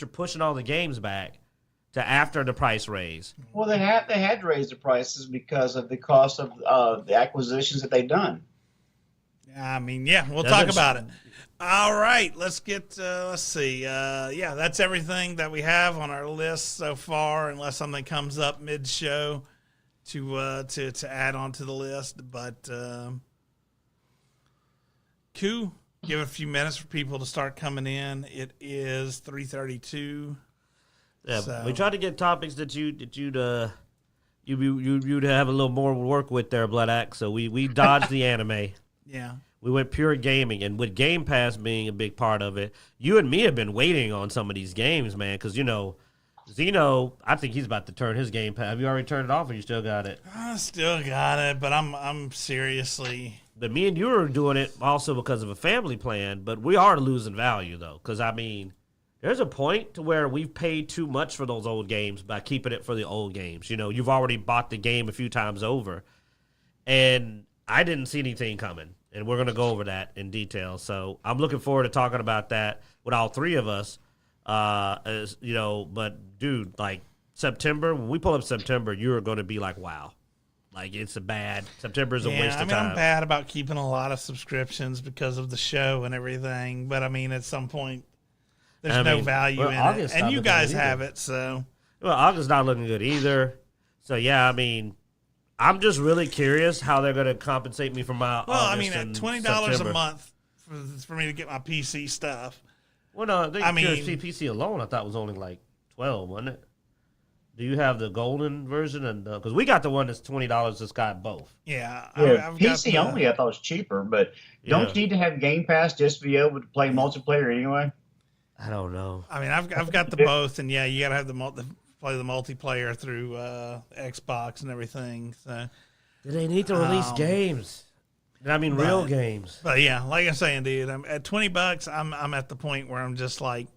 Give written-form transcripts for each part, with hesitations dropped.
pushing all the games back to after the price raise. Well, they had to raise the prices because of the cost of the acquisitions that they've done. I mean, yeah, we'll talk about it. All right, let's see. Yeah, that's everything that we have on our list so far, unless something comes up mid-show to add on to the list. But Q, give a few minutes for people to start coming in. It is 3:32. Yeah, so we tried to get topics that you'd have a little more work with there, Bloodaxe. So we dodged the anime. Yeah. We went pure gaming, and with Game Pass being a big part of it, you and me have been waiting on some of these games, man, because, Xeno, I think he's about to turn his Game Pass. Have you already turned it off, or you still got it? I still got it, but I'm seriously... But me and you are doing it also because of a family plan, but we are losing value, though, because, I mean, there's a point to where we've paid too much for those old games by keeping it for the old games. You've already bought the game a few times over, and I didn't see anything coming. And we're going to go over that in detail. So I'm looking forward to talking about that with all three of us. But, dude, like, September, when we pull up September, you're going to be like, wow. Like, September's a waste of time. I'm bad about keeping a lot of subscriptions because of the show and everything. But, I mean, at some point, there's no value in it. And you guys have it, so. Well, August's not looking good either. So, yeah, I mean, I'm just really curious how they're going to compensate me for my August I mean, at $20 a month for me to get my PC stuff. Well, no, I mean, PC alone I thought was only like $12, wasn't it? Do you have the golden version? And because we got the one that's $20 that's got both. Yeah. I've PC only I thought was cheaper, but don't you need to have Game Pass just to be able to play multiplayer anyway? I don't know. I mean, I've got the both, and yeah, you got to have play the multiplayer through Xbox and everything. So, do they need to release games? I mean, real games. But yeah, like I'm saying, dude, I'm at $20. I'm at the point where I'm just like,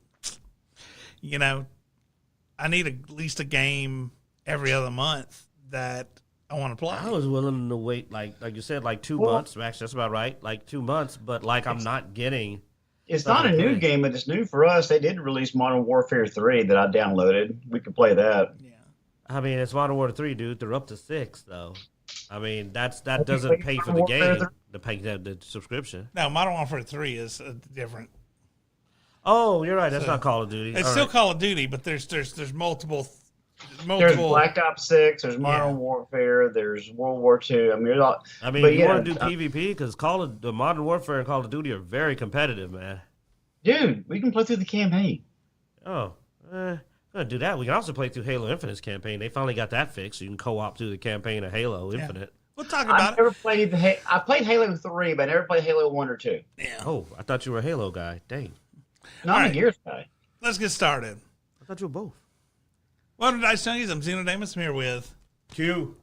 I need at least a game every other month that I want to play. I was willing to wait, like you said, like 2 months. Max, that's about right. Like 2 months, but like I'm not getting. It's not a new game, but it's new for us. They did release Modern Warfare 3 that I downloaded. We could play that. Yeah. I mean, it's Modern Warfare 3, dude. They're up to 6, though. I mean, that doesn't pay for the game, the subscription. No, Modern Warfare 3 is different. Oh, you're right. That's not Call of Duty. It's still Call of Duty, but there's multiple. There's Black Ops 6. There's Modern Warfare. There's World War II. I mean, you want to do PvP because the Modern Warfare and Call of Duty are very competitive, man. Dude, we can play through the campaign. Oh, gonna do that. We can also play through Halo Infinite's campaign. They finally got that fixed. So you can co-op through the campaign of Halo Infinite. We'll talk about it. I played Halo 3, but I never played Halo 1 or 2. Yeah. Oh, I thought you were a Halo guy. Dang. No, I'm a Gears guy. Let's get started. I thought you were both. Welcome to Dicejunkies. I'm Xenodamus. I'm here with Q.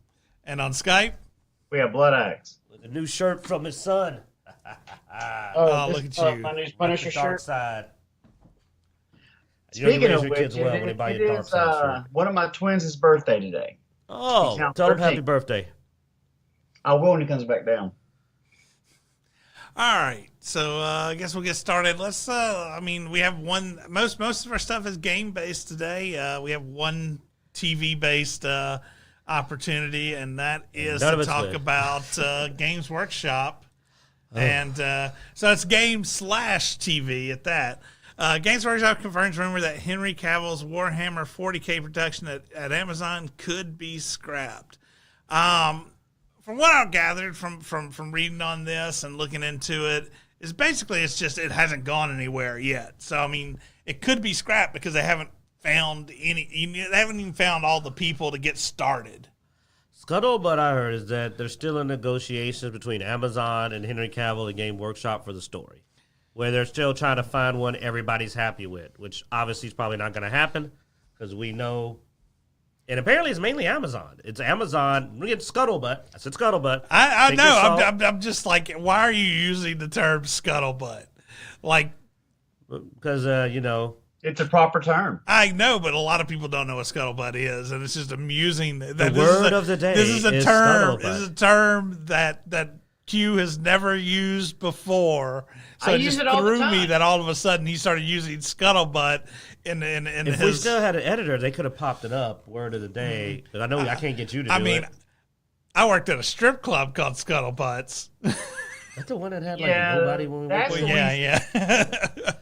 And on Skype, we have Bloodaxe. With a new shirt from his son. Look at you. My new Punisher shirt. Side. Speaking of which, it is one of my twins' birthday today. Oh, tell him happy birthday. I will when he comes back down. All right, so I guess we'll get started. Let's. We have one. Most of our stuff is game based today. We have one TV based opportunity, and that is to talk about Games Workshop, and so it's game/TV at that. Games Workshop confirms rumor that Henry Cavill's Warhammer 40K production at Amazon could be scrapped. From what I've gathered from reading on this and looking into it, is basically it hasn't gone anywhere yet. So I mean, it could be scrapped because they haven't found even found all the people to get started. Scuttlebutt I heard is that there's still in negotiations between Amazon and Henry Cavill and Game Workshop for the story, where they're still trying to find one everybody's happy with, which obviously is probably not going to happen because we know. And apparently it's mainly Amazon. It's Amazon. We get Scuttlebutt. I said Scuttlebutt. I know. I'm just like, why are you using the term Scuttlebutt? Like, because, it's a proper term. I know, but a lot of people don't know what Scuttlebutt is, and it's just amusing. The word of the day This is a term. This is a term that Q has never used before. So I it use just it all the threw me time. that all of a sudden he started using Scuttlebutt in If his. we still had an editor, they could have popped it up. Word of the day. But I know I can't get you to do it. I worked at a strip club called Scuttlebutts. That's the one that had like Yeah, nobody when we went that's there. the Yeah.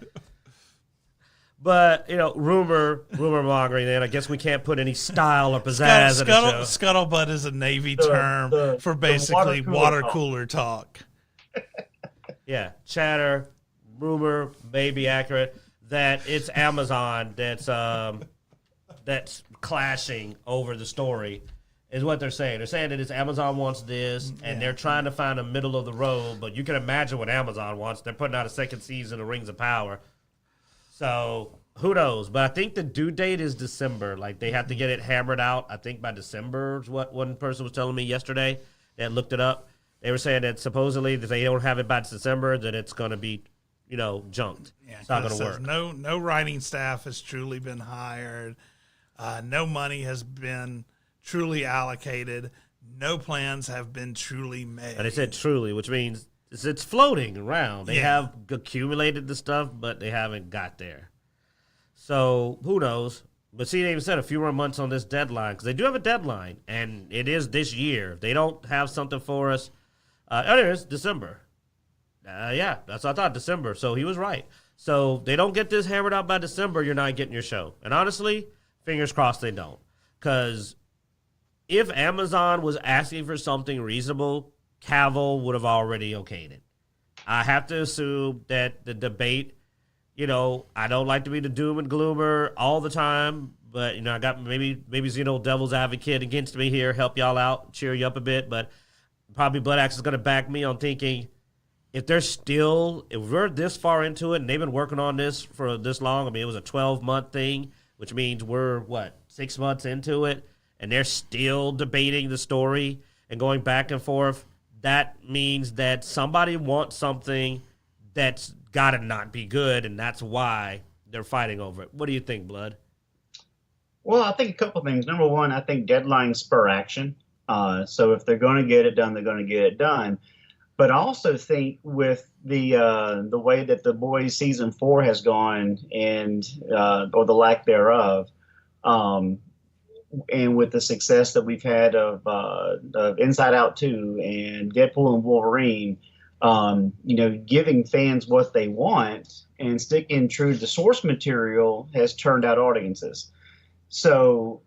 But rumor mongering. Then I guess we can't put any style or pizzazz in the show. Scuttlebutt is a Navy term for basically water cooler talk. Yeah, chatter, rumor may be accurate that it's Amazon that's clashing over the story, is what they're saying. They're saying that it's Amazon wants this, and they're trying to find a middle of the road. But you can imagine what Amazon wants. They're putting out a second season of Rings of Power. So who knows? But I think the due date is December. Like they have to get it hammered out. I think by December is what one person was telling me yesterday. That looked it up. They were saying that supposedly if they don't have it by December, that it's going to be, junked. Yeah, it's not going to work. No writing staff has truly been hired. No money has been truly allocated. No plans have been truly made. And they said truly, which means it's floating around. They have accumulated the stuff, but they haven't got there. So who knows? But see, they even said a few more months on this deadline because they do have a deadline, and it is this year. If they don't have something for us, it is December. Yeah, that's what I thought, December. So he was right. So they don't get this hammered out by December, you're not getting your show. And honestly, fingers crossed they don't. Because if Amazon was asking for something reasonable, Cavill would have already okayed it. I have to assume that the debate, I don't like to be the doom and gloomer all the time, but I got maybe devil's advocate against me here, help y'all out, cheer you up a bit, but probably Bloodaxe is going to back me on thinking if we're this far into it and they've been working on this for this long, it was a 12-month thing, which means we're 6 months into it, and they're still debating the story and going back and forth. That means that somebody wants something that's got to not be good, and that's why they're fighting over it. What do you think, Blood? Well, I think a couple things. Number one, I think deadlines spur action. So if they're going to get it done, they're going to get it done. But I also think with the way that The Boys season 4 has gone and or the lack thereof, and with the success that we've had of Inside Out 2 and Deadpool and Wolverine, giving fans what they want and sticking true to the source material has turned out audiences. So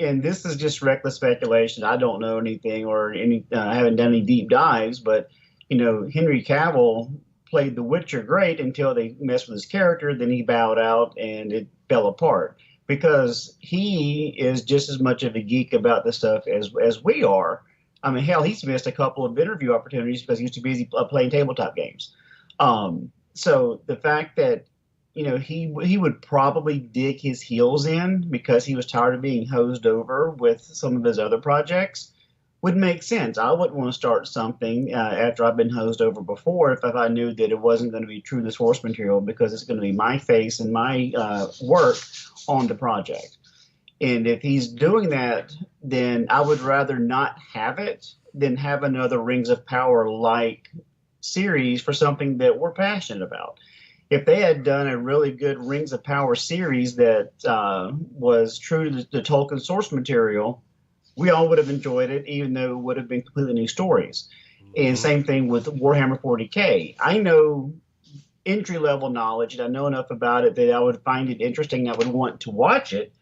and this is just reckless speculation, I don't know anything or I haven't done any deep dives, but, Henry Cavill played The Witcher great until they messed with his character, then he bowed out and it fell apart. Because he is just as much of a geek about this stuff as we are. Hell, he's missed a couple of interview opportunities because he was too busy playing tabletop games. So the fact that he would probably dig his heels in because he was tired of being hosed over with some of his other projects would make sense. I wouldn't want to start something after I've been hosed over before if I knew that it wasn't going to be true to the source material because it's going to be my face and my work on the project. And if he's doing that, then I would rather not have it than have another Rings of Power like series for something that we're passionate about. If they had done a really good Rings of Power series that was true to the Tolkien source material, we all would have enjoyed it, even though it would have been completely new stories. Mm-hmm. And same thing with Warhammer 40K. I know entry-level knowledge, and I know enough about it that I would find it interesting. I would want to watch it.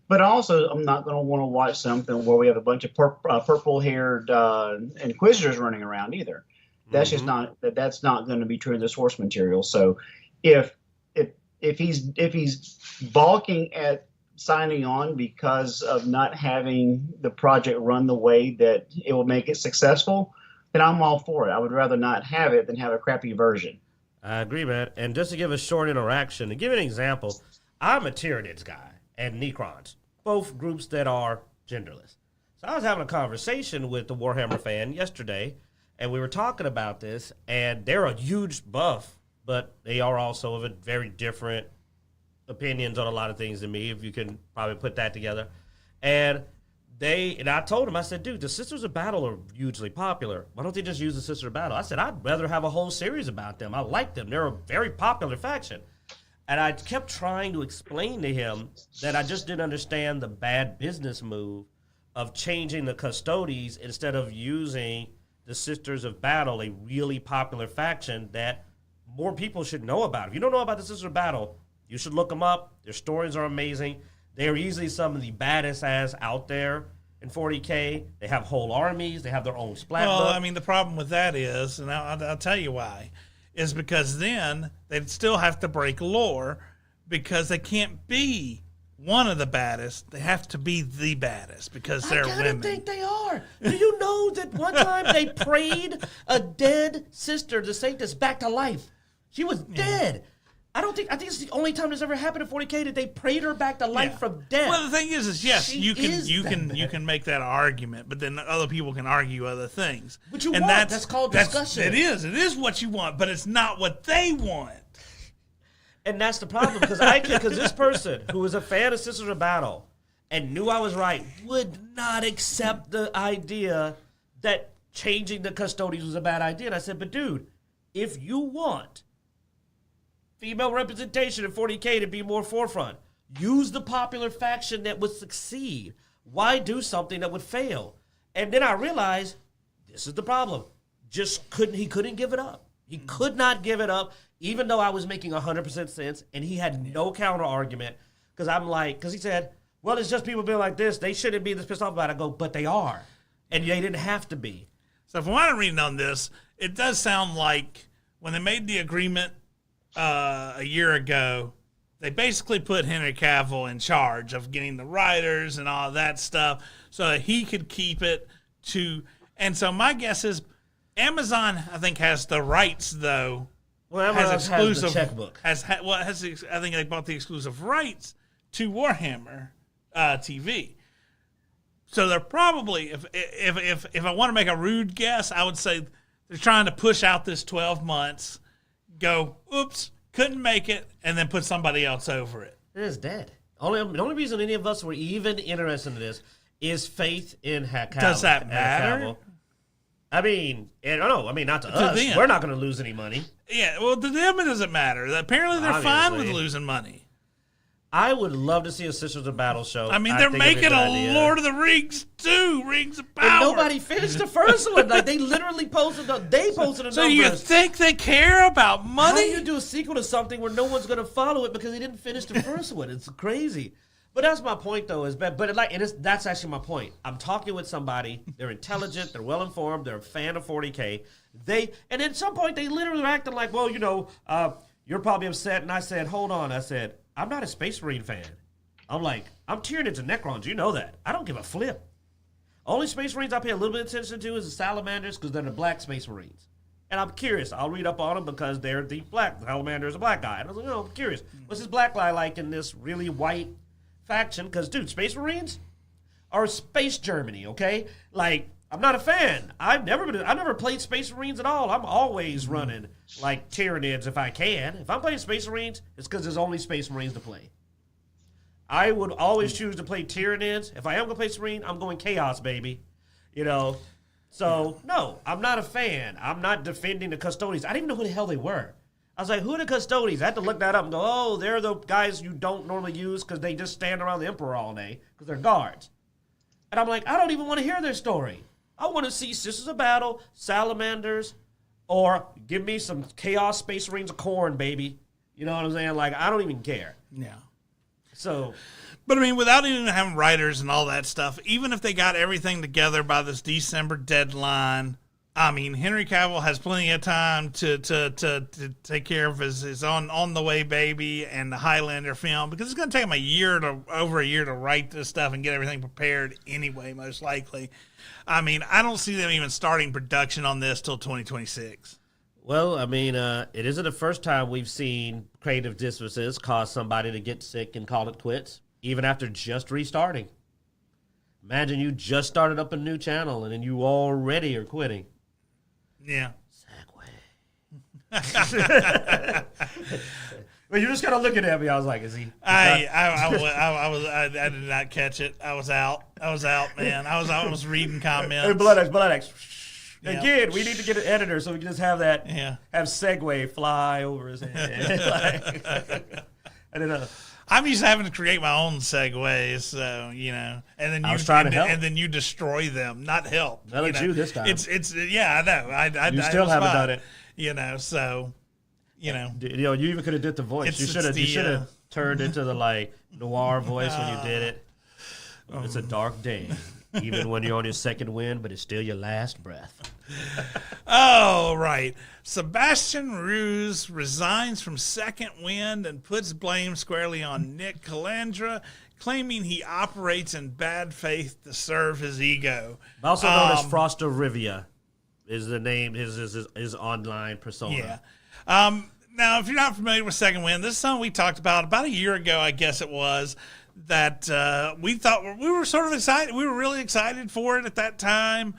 But also, I'm not going to want to watch something where we have a bunch of purple-haired Inquisitors running around either. That's just not that's not going to be true of the source material. So, if he's balking at signing on because of not having the project run the way that it will make it successful, then I'm all for it. I would rather not have it than have a crappy version. I agree, man. And just to give a short interaction, to give an example, I'm a Tyranids guy and Necrons, both groups that are genderless. So I was having a conversation with the Warhammer fan yesterday, and we were talking about this, and they're a huge buff, but they are also of a very different opinions on a lot of things than me, if you can probably put that together. And And I told him, I said, dude, the Sisters of Battle are hugely popular. Why don't they just use the Sisters of Battle? I said, I'd rather have a whole series about them. I like them. They're a very popular faction. And I kept trying to explain to him that I just didn't understand the bad business move of changing the Custodes instead of using the Sisters of Battle, a really popular faction that more people should know about. If you don't know about the Sisters of Battle, you should look them up. Their stories are amazing. They are easily some of the baddest ass out there in 40K. They have whole armies. They have their own splat book. Well, I mean, the problem with that is, and I'll tell you why, is because then they'd still have to break lore because they can't be one of the baddest. They have to be the baddest because they're women. I think they are. Do you know that one time they prayed a dead sister, the Sanctus, back to life? She was dead. I think it's the only time this ever happened in 40K that they prayed her back to life from death. Well, the thing is yes, you can make that argument, but then other people can argue other things. But that's called discussion. It is what you want, but it's not what they want. And that's the problem, because this person who was a fan of Sisters of Battle and knew I was right would not accept the idea that changing the Custodes was a bad idea. And I said, but dude, if you want female representation in 40K to be more forefront, use the popular faction that would succeed. Why do something that would fail? And then I realized this is the problem. He couldn't give it up. He could not give it up, even though I was making 100% sense, and he had no counter argument. Because he said, well, it's just people being like this. They shouldn't be this pissed off about it. I go, but they are. And they didn't have to be. So from what I'm reading on this, it does sound like when they made the agreement a year ago, they basically put Henry Cavill in charge of getting the writers and all that stuff so that he could keep it to. And so my guess is Amazon, I think, has the rights, though. Well, Amazon has the checkbook. I think they bought the exclusive rights to Warhammer TV. So they're probably, if I want to make a rude guess, I would say they're trying to push out this 12 months, go, oops, couldn't make it, and then put somebody else over it. It is dead. The only reason any of us were even interested in this is faith in Cavill. Does that matter? I mean, I don't know. I mean, not to us. Them. We're not going to lose any money. Yeah, well, to them it doesn't matter. Apparently they're fine with losing money. I would love to see a Sisters of Battle show. I mean, they're making a Lord of the Rings 2, Rings of Power. And nobody finished the first one. Like, they literally posted the numbers. So you think they care about money? How do you do a sequel to something where no one's going to follow it because they didn't finish the first one? It's crazy. But that's my point, though. That's actually my point. I'm talking with somebody. They're intelligent. They're well-informed. They're a fan of 40K. And at some point, they literally are acting like, well, you're probably upset. And I said, hold on. I said, I'm not a Space Marine fan. I'm Tyranids and Necrons. You know that. I don't give a flip. Only Space Marines I pay a little bit of attention to is the Salamanders because they're the black Space Marines. And I'm curious. I'll read up on them because they're the black. Salamander is a black guy. And I was like, I'm curious. What's this black guy like in this really white faction? Because, dude, Space Marines are Space Germany, okay? Like, I'm not a fan. I've never played Space Marines at all. I'm always running like Tyranids if I can. If I'm playing Space Marines, it's because there's only Space Marines to play. I would always choose to play Tyranids. If I am going to play Space Marine, I'm going Chaos, baby. So, no, I'm not a fan. I'm not defending the Custodes. I didn't even know who the hell they were. I was like, who are the Custodes? I had to look that up and go, oh, they're the guys you don't normally use because they just stand around the Emperor all day because they're guards. And I'm like, I don't even want to hear their story. I want to see Sisters of Battle, Salamanders, or give me some Chaos Space Marines of Khorne, baby. You know what I'm saying? Like, I don't even care. Yeah. So, but I mean, without even having writers and all that stuff, even if they got everything together by this December deadline, I mean, Henry Cavill has plenty of time to take care of his on the way baby and the Highlander film, because it's going to take him over a year to write this stuff and get everything prepared anyway, most likely. I mean, I don't see them even starting production on this till 2026. Well, I mean, it isn't the first time we've seen creative differences cause somebody to get sick and call it quits, even after just restarting. Imagine you just started up a new channel and then you already are quitting. Yeah. Segway. Well, you're just kind of looking at me. I was like, is he? I did not catch it. I was out, man. I was reading comments. Hey, Bloodaxe. Yep. Again, we need to get an editor so we can just have that, have Segway fly over his head. And then, I'm used to having to create my own segues, so and then I was trying to help. And then you destroy them, not help. Not at you this time. It's I know. You still haven't done it. So you even could have did the voice. You should have turned into the noir voice when you did it. It's a dark day, even when you're on your second wind, but it's still your last breath. Oh, right. Sebastian Ruse resigns from Second Wind and puts blame squarely on Nick Calandra, claiming he operates in bad faith to serve his ego. Also known as Froster Rivia is the name, his online persona. Yeah. Now, if you're not familiar with Second Wind, this is something we talked about a year ago, I guess it was, that we thought we were sort of excited. We were really excited for it at that time.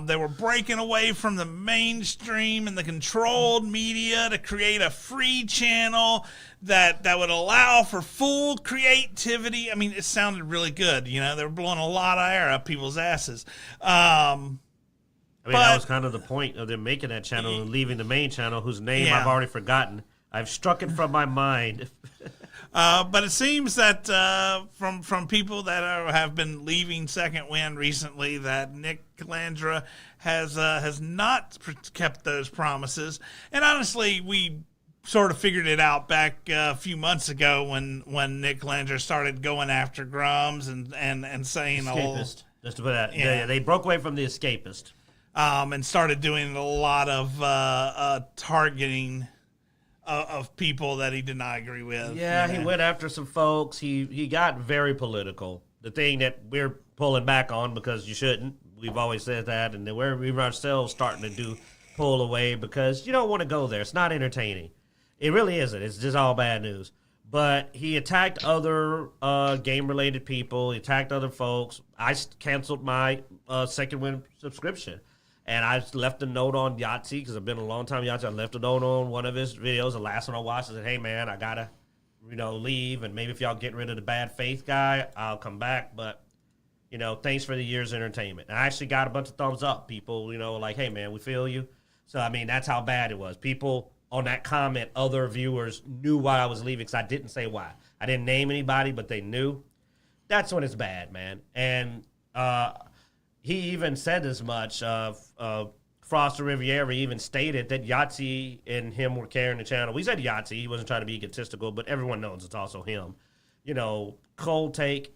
They were breaking away from the mainstream and the controlled media to create a free channel that would allow for full creativity. I mean, it sounded really good. They were blowing a lot of air up people's asses. That was kind of the point of them making that channel and leaving the main channel, whose name I've already forgotten. I've struck it from my mind. But it seems that from people that have been leaving Second Wind recently, that Nick Calandra has not kept those promises. And honestly, we sort of figured it out back a few months ago when Nick Calandra started going after Grums and saying escapist. Just to put that, they broke away from the escapist, and started doing a lot of targeting of people that he did not agree with. Yeah, he went after some folks. He got very political. The thing that we're pulling back on, because you shouldn't. We've always said that, and we're ourselves starting to pull away because you don't want to go there. It's not entertaining. It really isn't. It's just all bad news. But he attacked other game-related people. He attacked other folks. I canceled my Second Wind subscription. And I left a note on Yahtzee, because I've been a long time Yahtzee. I left a note on one of his videos, the last one I watched. I said, hey, man, I got to, leave. And maybe if y'all get rid of the bad faith guy, I'll come back. But, thanks for the year's entertainment. And I actually got a bunch of thumbs up. People, like, hey, man, we feel you. So, I mean, that's how bad it was. People on that comment, other viewers knew why I was leaving, because I didn't say why. I didn't name anybody, but they knew. That's when it's bad, man. And, he even said as much. Froster Riviera even stated that Yahtzee and him were carrying the channel. We said Yahtzee. He wasn't trying to be egotistical, but everyone knows it's also him. Cold take,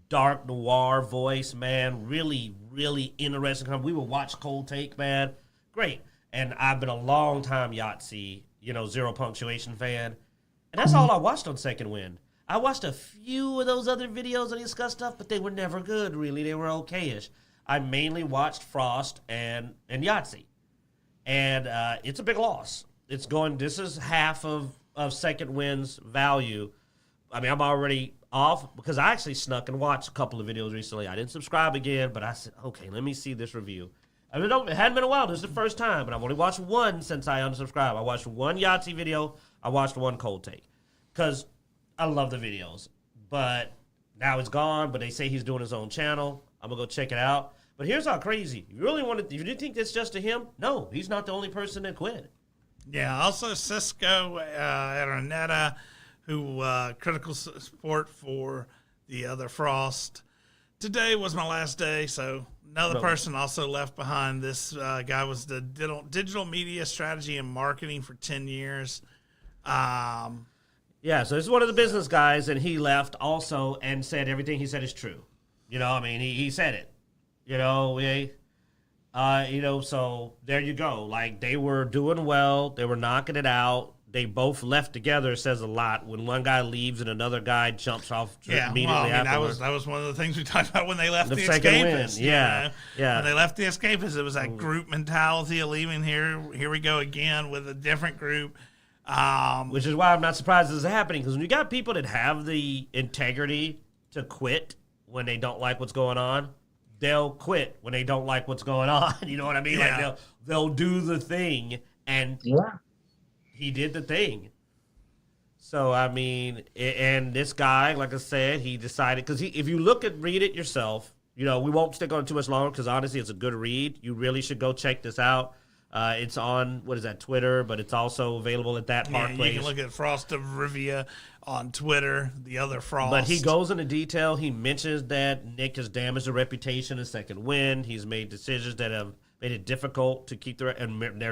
dark noir voice, man. Really, really interesting. We would watch Cold Take, man. Great. And I've been a long time Yahtzee, zero punctuation fan. And that's all I watched on Second Wind. I watched a few of those other videos that discuss stuff, but they were never good, really. They were okay-ish. I mainly watched Frost and Yahtzee. And it's a big loss. This is half of Second Wind's value. I mean, I'm already off because I actually snuck and watched a couple of videos recently. I didn't subscribe again, but I said, okay, let me see this review. I mean, it hadn't been a while. This is the first time, but I've only watched one since I unsubscribed. I watched one Yahtzee video. I watched one Cold Take. Because I love the videos, but now it's gone. But they say he's doing his own channel. I'm gonna go check it out. But here's how crazy. If you didn't think it's just to him, no, he's not the only person that quit. Yeah. Also, Cisco Araneta, who critical support for the other Frost. Today was my last day, so another person also left behind. This guy was the digital media strategy and marketing for 10 years. Yeah, so this is one of the business guys, and he left also and said everything he said is true. He said it. So there you go. Like, they were doing well. They were knocking it out. They both left together. It says a lot. When one guy leaves and another guy jumps off immediately afterwards. That was one of the things we talked about when they left the Escapists. Yeah. When they left the Escapists, it was that group mentality of leaving here. Here we go again with a different group. Which is why I'm not surprised this is happening, because when you got people that have the integrity to quit when they don't like what's going on, they'll quit when they don't like what's going on. You know what I mean? Yeah. Like they'll do the thing, and he did the thing. So, I mean, and this guy, like I said, he decided, because if you read it yourself, we won't stick on it too much longer because honestly, it's a good read. You really should go check this out. It's on, Twitter, but it's also available at that Park Place. You can look at Frost of Rivia on Twitter, the other Frost. But he goes into detail. He mentions that Nick has damaged the reputation of Second Wind. He's made decisions that have made it difficult to keep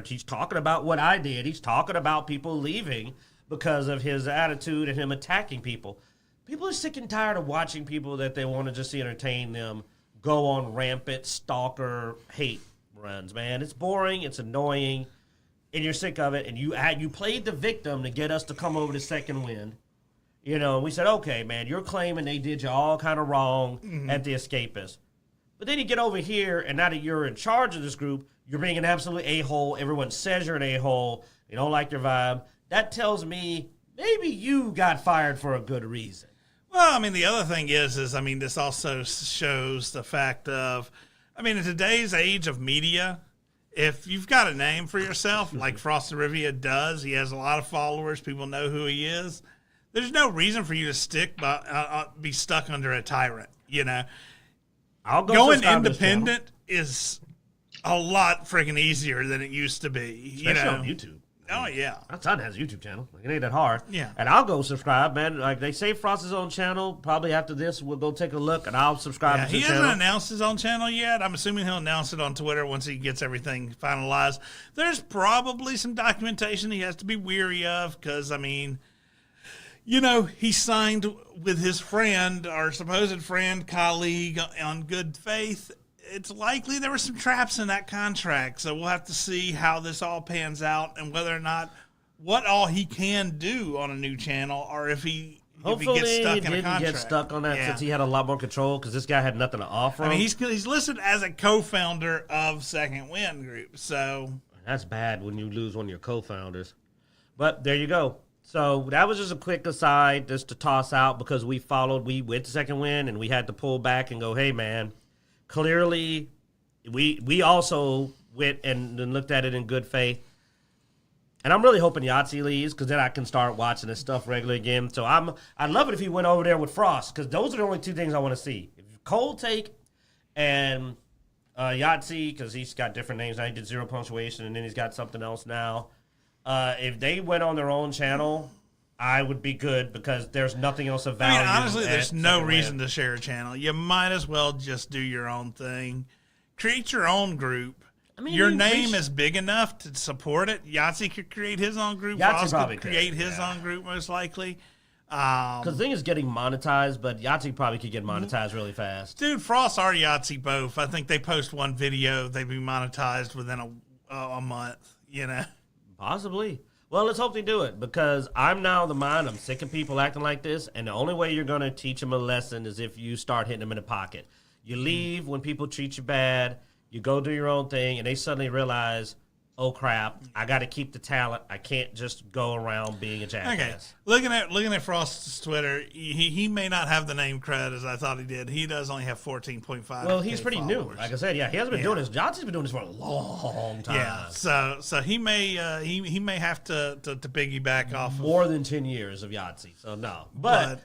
he's talking about what I did. He's talking about people leaving because of his attitude and him attacking people. People are sick and tired of watching people that they want to just entertain them go on rampant stalker hate runs, man. It's boring, it's annoying, and you're sick of it. And you played the victim to get us to come over to Second Wind. And we said, okay, man, you're claiming they did you all kind of wrong at the Escapist. But then you get over here, and now that you're in charge of this group, you're being an absolute a-hole. Everyone says you're an a-hole. You don't like your vibe. That tells me maybe you got fired for a good reason. Well, I mean, the other thing is this also shows the fact of, in today's age of media, if you've got a name for yourself, like Frost of Rivia does, he has a lot of followers, people know who he is, there's no reason for you to be stuck under a tyrant, I'll go Going independent is a lot freaking easier than it used to be. Especially on YouTube. Oh, yeah. My son has a YouTube channel. It ain't that hard. Yeah. And I'll go subscribe, man. Like they say Frost's own channel. Probably after this, we'll go take a look, and I'll subscribe to his channel. He hasn't announced his own channel yet. I'm assuming he'll announce it on Twitter once he gets everything finalized. There's probably some documentation he has to be weary of because, he signed with his friend, or supposed friend, colleague, on good faith. It's likely there were some traps in that contract, so we'll have to see how this all pans out and whether or not what all he can do on a new channel, or if he gets stuck in a contract. Get stuck on that since he had a lot more control because this guy had nothing to offer. He's listed as a co-founder of Second Wind Group, so that's bad when you lose one of your co-founders. But there you go. So that was just a quick aside just to toss out because we went to Second Wind and we had to pull back and go, hey, man, clearly we also went and looked at it in good faith. And I'm really hoping Yahtzee leaves because then I can start watching this stuff regularly again. So I'd love it if he went over there with Frost because those are the only two things I want to see. Cold Take and Yahtzee, because he's got different names. Now he did Zero Punctuation and then he's got something else now. If they went on their own channel, I would be good because there's nothing else of value. Honestly, there's no reason to share a channel. You might as well just do your own thing. Create your own group. Your name is big enough to support it. Yahtzee could create his own group. Frost could create his own group, most likely. Because the thing is getting monetized, but Yahtzee probably could get monetized really fast. Dude, Frost or Yahtzee both. I think they post one video, they'd be monetized within a month, Possibly. Well, let's hope they do it because I'm now of the mind I'm sick of people acting like this, and the only way you're going to teach them a lesson is if you start hitting them in the pocket. You leave when people treat you bad, you go do your own thing, and they suddenly realize, oh crap, I got to keep the talent. I can't just go around being a jackass. Okay, looking at Frost's Twitter, he may not have the name cred as I thought he did. He does only have 14.5. Well, he's pretty new. Like I said, he hasn't been doing this. Yahtzee's been doing this for a long time. Yeah, so he may have to piggyback off more than 10 years of Yahtzee. So no, but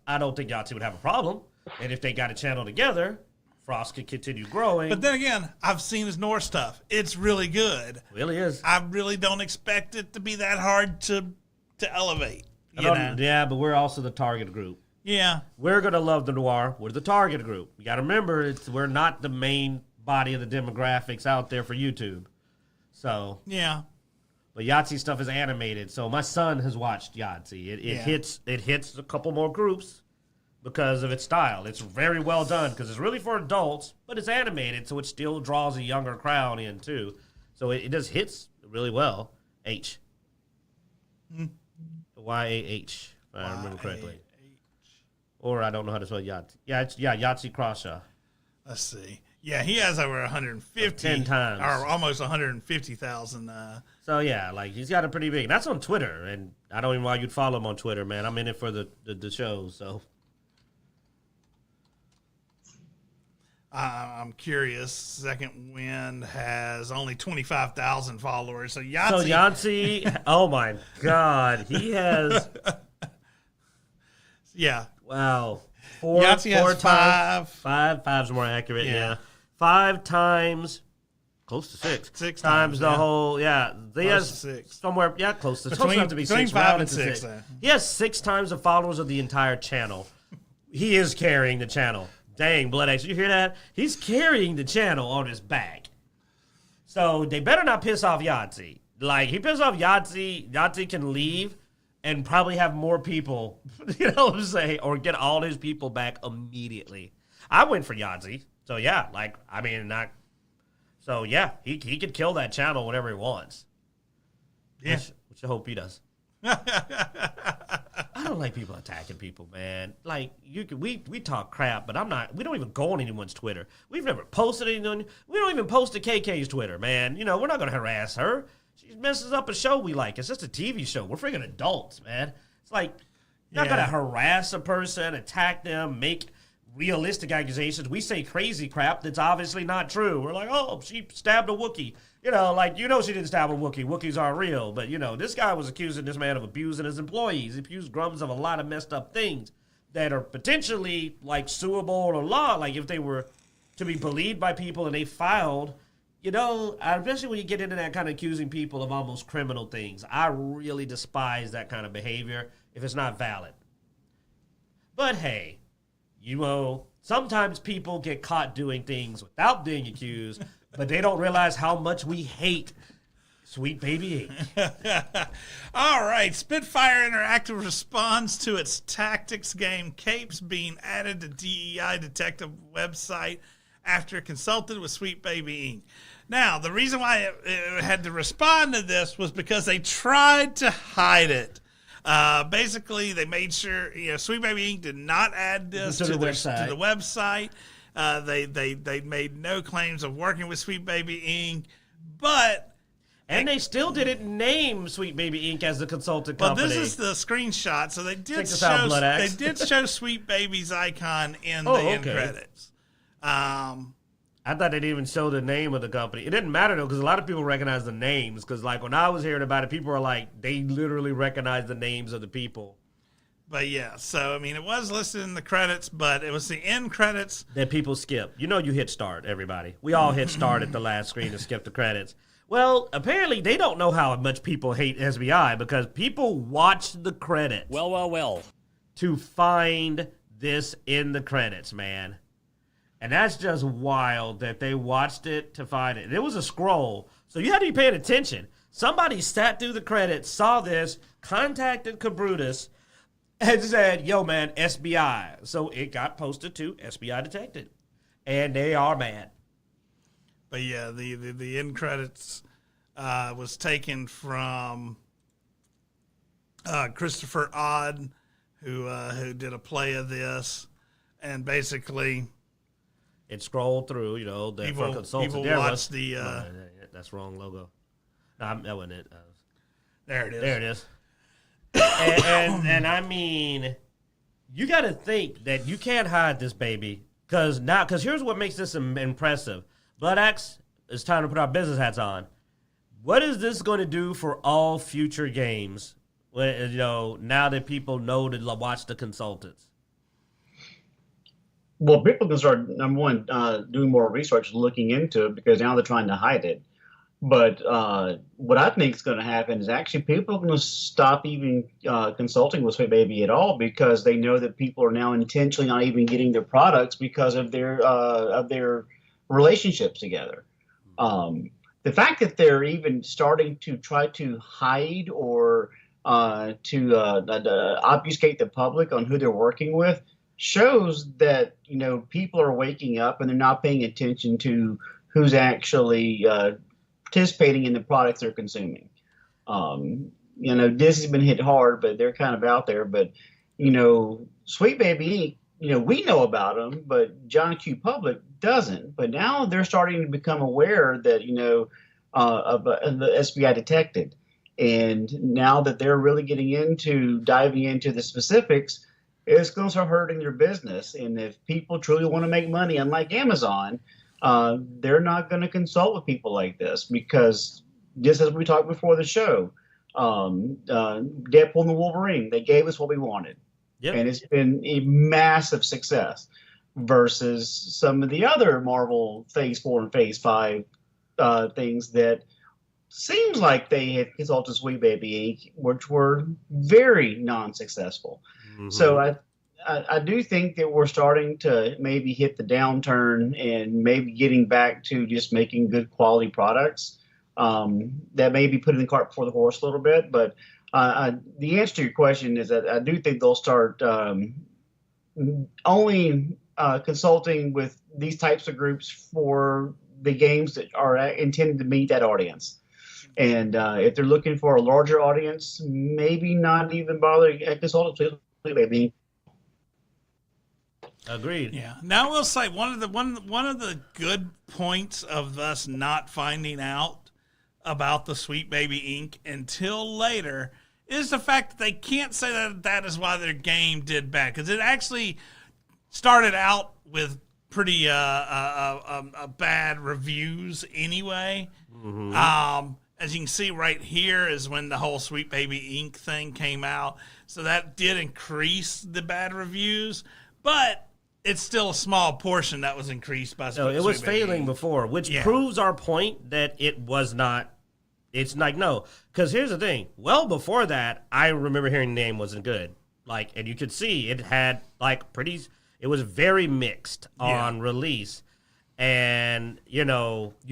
I don't think Yahtzee would have a problem. And if they got a channel together, Frost could continue growing. But then again, I've seen his North stuff. It's really good. Really is. I really don't expect it to be that hard to elevate. Yeah, but we're also the target group. Yeah. We're going to love the noir. We're the target group. You got to remember, we're not the main body of the demographics out there for YouTube. So. Yeah. But Yahtzee stuff is animated. So my son has watched Yahtzee. It hits a couple more groups. Because of its style. It's very well done because it's really for adults, but it's animated, so it still draws a younger crowd in, too. So it just hits really well. H. Y-A-H, if I remember correctly. Or I don't know how to spell Yahtzee. Yahtzee Croshaw. Let's see. Yeah, he has over 150. 10 times. Or almost 150,000. So, yeah, like, he's got a pretty big. That's on Twitter, and I don't even know why you'd follow him on Twitter, man. I'm in it for the shows, so. I'm curious. Second Wind has only 25,000 followers. So Yahtzee. So Yahtzee, oh my God, he has. Yeah. Wow. Yahtzee has five. Five's more accurate. Yeah. 5 times. Close to 6. 6 times the whole. Yeah. He has 6. somewhere. Yeah, close to. Between, enough to be between 6. 5 and 6. He has 6 times the followers of the entire channel. He is carrying the channel. Dang, Bloodaxe, you hear that? He's carrying the channel on his back. So they better not piss off Yahtzee. Like, he pisses off Yahtzee, Yahtzee can leave and probably have more people, you know what I'm saying, or get all his people back immediately. I went for Yahtzee. So, yeah, like, I mean, so, yeah, he could kill that channel whenever he wants. Yeah. Which I hope he does. I don't like people attacking people, man. Like we talk crap, but we don't even go on anyone's Twitter. We've never posted anyone. We don't even post to KK's Twitter, man. You know, we're not gonna harass her. She messes up a show we like. It's just a TV show. We're freaking adults, man. It's like you're not gonna harass a person, attack them, make realistic accusations. We say crazy crap that's obviously not true. We're like, oh, she stabbed a Wookiee. You know, like, you know she didn't stab a Wookiee. Wookiees aren't real. But, you know, this guy was accusing this man of abusing his employees. He accused Grums of a lot of messed up things that are potentially, like, suable or law. Like, if they were to be believed by people and they filed, you know, especially when you get into that kind of accusing people of almost criminal things. I really despise that kind of behavior if it's not valid. But, hey, you know, sometimes people get caught doing things without being accused, but they don't realize how much we hate Sweet Baby Inc. All right. Spitfire Interactive responds to its tactics game Capes being added to DEI Detective website after it consulted with Sweet Baby Inc. Now, the reason why it had to respond to this was because they tried to hide it. Basically, they made sure, you know, Sweet Baby Inc. did not add this to the website. They made no claims of working with Sweet Baby Inc., but... And they still didn't name Sweet Baby Inc. as the consultant company. Well, this is the screenshot, so they did show Sweet Baby's icon in the end credits. I thought they didn't even show the name of the company. It didn't matter, though, because a lot of people recognize the names. Because, like, when I was hearing about it, people are like, they literally recognize the names of the people. But, yeah, so, I mean, it was listed in the credits, but it was the end credits. That people skip. You know you hit start, everybody. We all hit start at the last screen to skip the credits. Well, apparently they don't know how much people hate SBI because people watch the credits. Well. To find this in the credits, man. And that's just wild that they watched it to find it. It was a scroll, so you had to be paying attention. Somebody sat through the credits, saw this, contacted Cabrutus, and said, yo, man, SBI. So it got posted to SBI Detected. And they are mad. But, yeah, the end credits was taken from Christopher Odd, who did a play of this. And basically... It scrolled through, you know, the consultant. People watched the... that's wrong logo. No, that wasn't it. There it is. There it is. and I mean, you got to think that you can't hide this baby. Because here's what makes this impressive. Bloodaxe, it's time to put our business hats on. What is this going to do for all future games, when, you know, now that people know to watch the consultants? Well, people can start, number one, doing more research, looking into it, because now they're trying to hide it. But what I think is going to happen is actually people are going to stop even consulting with Sweet Baby at all, because they know that people are now intentionally not even getting their products because of their relationships together. The fact that they're even starting to try to hide or to obfuscate the public on who they're working with shows that, you know, people are waking up and they're not paying attention to who's actually participating in the products they're consuming. You know, Disney's been hit hard, but they're kind of out there. But, you know, Sweet Baby, you know, we know about them, but John Q. Public doesn't. But now they're starting to become aware that, you know, of the SBI Detected. And now that they're really getting into diving into the specifics, it's going to start hurting their business. And if people truly want to make money, unlike Amazon, they're not going to consult with people like this because, just as we talked before the show, Deadpool and the Wolverine, they gave us what we wanted. Yep. And it's been a massive success versus some of the other Marvel Phase 4 and Phase 5 things that seems like they had consulted Sweet Baby Inc., which were very non-successful. Mm-hmm. So I do think that we're starting to maybe hit the downturn and maybe getting back to just making good quality products. That may be putting the cart before the horse a little bit, but the answer to your question is that I do think they'll start only consulting with these types of groups for the games that are intended to meet that audience. And if they're looking for a larger audience, maybe not even bother consulting, maybe. Agreed. Yeah. Now I will say one of the good points of us not finding out about the Sweet Baby Inc. until later is the fact that they can't say that is why their game did bad, because it actually started out with pretty bad reviews anyway. Mm-hmm. As you can see right here is when the whole Sweet Baby Inc. thing came out, so that did increase the bad reviews, but it's still a small portion that was increased by. No, it was failing before, which proves our point that it was not. It's like, no, because here's the thing. Well, before that, I remember hearing the name wasn't good. Like, and you could see it had like pretty. It was very mixed on release, and you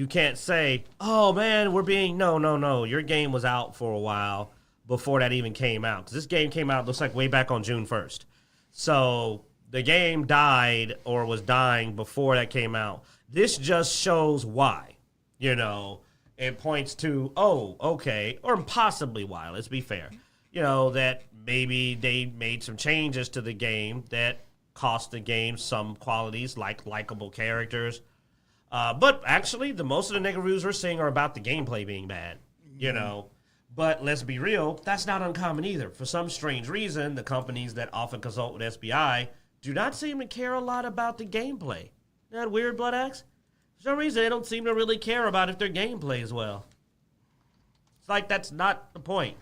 can't say, oh man, no. Your game was out for a while before that even came out, because this game came out looks like way back on June 1st. So the game died or was dying before that came out. This just shows why, It points to, okay, or possibly why, let's be fair, that maybe they made some changes to the game that cost the game some qualities like likable characters. But actually, most of the negative reviews we're seeing are about the gameplay being bad, But let's be real, that's not uncommon either. For some strange reason, the companies that often consult with SBI do not seem to care a lot about the gameplay. Isn't that weird, Bloodaxe? For some reason, they don't seem to really care about if their game plays well. It's like that's not the point.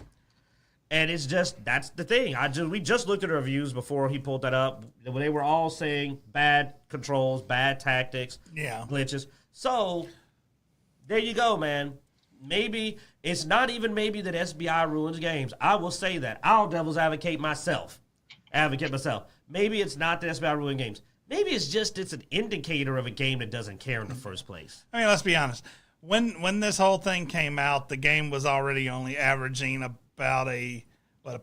And it's just, that's the thing. We just looked at the reviews before he pulled that up. They were all saying bad controls, bad tactics, glitches. So, there you go, man. Maybe, it's not even maybe that SBI ruins games. I will say that. I'll devil's advocate myself. Maybe it's not that SBI ruins games. Maybe it's an indicator of a game that doesn't care in the first place. I mean, let's be honest. When this whole thing came out, the game was already only averaging about a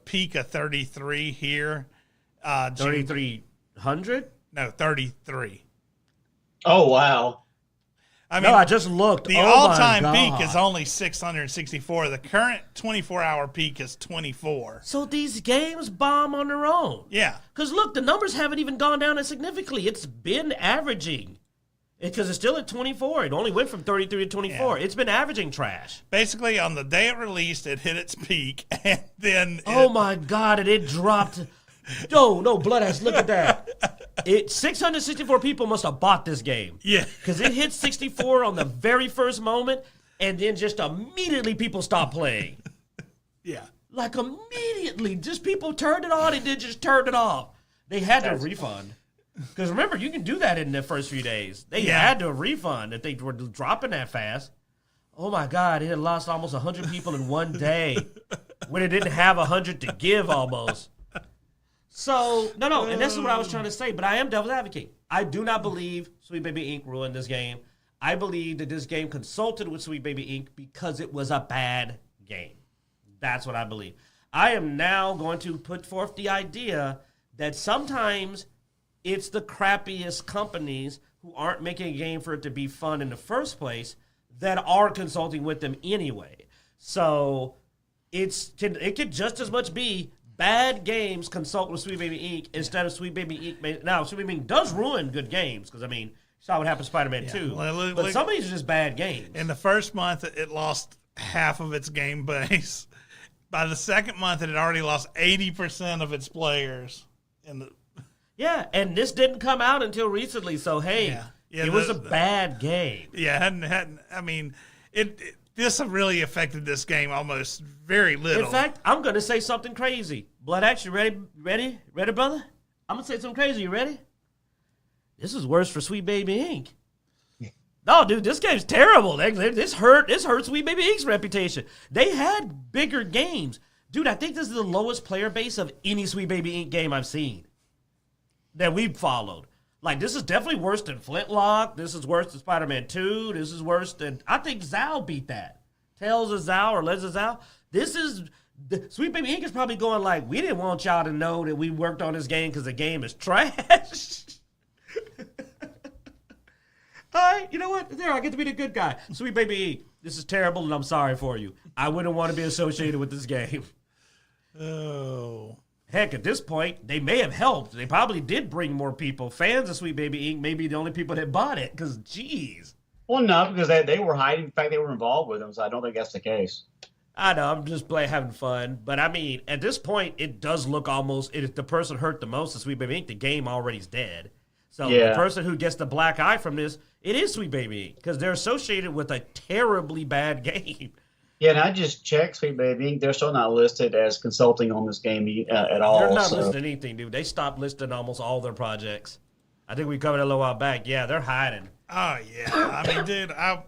peak of 33 here. 3,300? No, 33. Oh, wow. I just looked. The all-time peak is only 664. The current 24-hour peak is 24. So these games bomb on their own. Yeah. Because, look, the numbers haven't even gone down as significantly. It's been averaging. Because it's still at 24. It only went from 33 to 24. Yeah. It's been averaging trash. Basically, on the day it released, it hit its peak, and then... Oh, my God, and it dropped... No, Bloodaxe, look at that. 664 people must have bought this game. Yeah. Because it hit 64 on the very first moment, and then just immediately people stopped playing. Yeah. Like immediately. Just people turned it on and then just turned it off. They had to refund. Because remember, you can do that in the first few days. They had to refund if they were dropping that fast. Oh, my God. It had lost almost 100 people in one day when it didn't have 100 to give almost. So, no, and this is what I was trying to say, but I am devil's advocate. I do not believe Sweet Baby Inc. ruined this game. I believe that this game consulted with Sweet Baby Inc. because it was a bad game. That's what I believe. I am now going to put forth the idea that sometimes it's the crappiest companies who aren't making a game for it to be fun in the first place that are consulting with them anyway. So, it could just as much be bad games consult with Sweet Baby Inc. instead of Sweet Baby Inc. Now, Sweet Baby Inc. does ruin good games because, you saw what happened to Spider-Man 2. But some of these are just bad games. In the first month, it lost half of its game base. By the second month, it had already lost 80% of its players. Yeah, and this didn't come out until recently, so hey, it was a bad game. Yeah, this really affected this game almost very little. In fact, I'm going to say something crazy. Bloodaxe, you ready? Ready, brother? I'm going to say something crazy. You ready? This is worse for Sweet Baby Inc. No, dude, this game's terrible. This hurt Sweet Baby Inc.'s reputation. They had bigger games. Dude, I think this is the lowest player base of any Sweet Baby Inc. game I've seen that we've followed. Like, this is definitely worse than Flintlock. This is worse than Spider-Man 2. This is worse than... I think Zao beat that. Tales of Zao or Legends of Zao. This is... Sweet Baby Inc. is probably going like, we didn't want y'all to know that we worked on this game because the game is trash. All right, you know what? There, I get to be the good guy. Sweet Baby Inc., this is terrible and I'm sorry for you. I wouldn't want to be associated with this game. Oh... Heck, at this point, they may have helped. They probably did bring more people. Fans of Sweet Baby Inc. may be the only people that bought it, because, geez. Well, no, because they were hiding the fact they were involved with them, so I don't think that's the case. I know, I'm just having fun. But, I mean, at this point, it does look almost, if the person hurt the most of Sweet Baby Inc., the game already's dead. So the person who gets the black eye from this, it is Sweet Baby Inc., because they're associated with a terribly bad game. Yeah, and I just checked Sweet Baby Inc. They're still not listed as consulting on this game at all. They're not listing anything, dude. They stopped listing almost all their projects. I think we covered it a little while back. Yeah, they're hiding. Oh, yeah. I mean, dude, I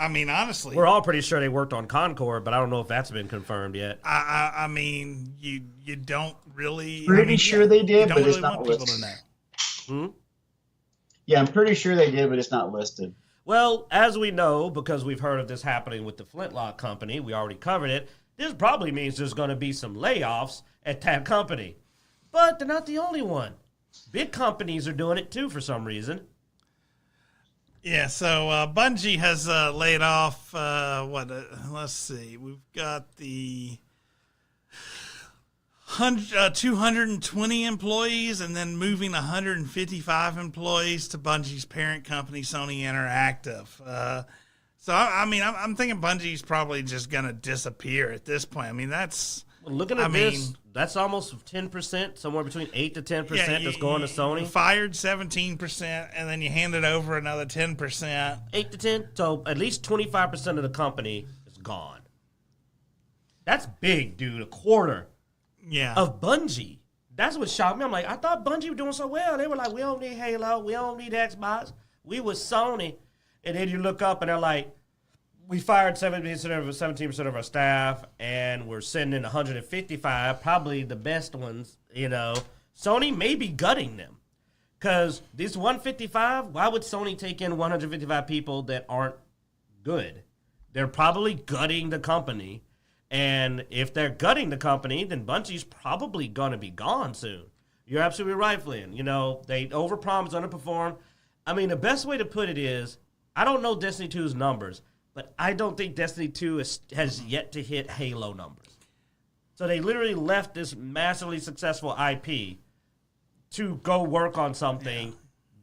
mean, honestly. We're all pretty sure they worked on Concord, but I don't know if that's been confirmed yet. I mean, you don't really. Pretty sure they did, but it's not listed. People to know. Yeah, I'm pretty sure they did, but it's not listed. Well, as we know, because we've heard of this happening with the Flintlock company, we already covered it, this probably means there's going to be some layoffs at that company. But they're not the only one. Big companies are doing it too for some reason. Yeah, so Bungie has laid off, let's see, we've got the 220 employees and then moving 155 employees to Bungie's parent company, Sony Interactive. So, I mean, I'm thinking Bungie's probably just going to disappear at this point. I mean, that's... Looking at this, that's almost 10%, somewhere between 8 to 10% that's going to Sony. You fired 17%, and then you handed over another 10%. 8 to 10, so at least 25% of the company is gone. That's big, dude, a quarter. Yeah. Of Bungie. That's what shocked me. I'm like, I thought Bungie was doing so well. They were like, we don't need Halo. We don't need Xbox. We was Sony. And then you look up and they're like, we fired 17% of our staff and we're sending 155, probably the best ones, you know. Sony may be gutting them. Because these 155, why would Sony take in 155 people that aren't good? They're probably gutting the company. And if they're gutting the company, then Bungie's probably going to be gone soon. You're absolutely right, Flynn. You know, they overpromised, underperformed. I mean, the best way to put it is, I don't know Destiny 2's numbers, but I don't think Destiny 2 has yet to hit Halo numbers. So they literally left this massively successful IP to go work on something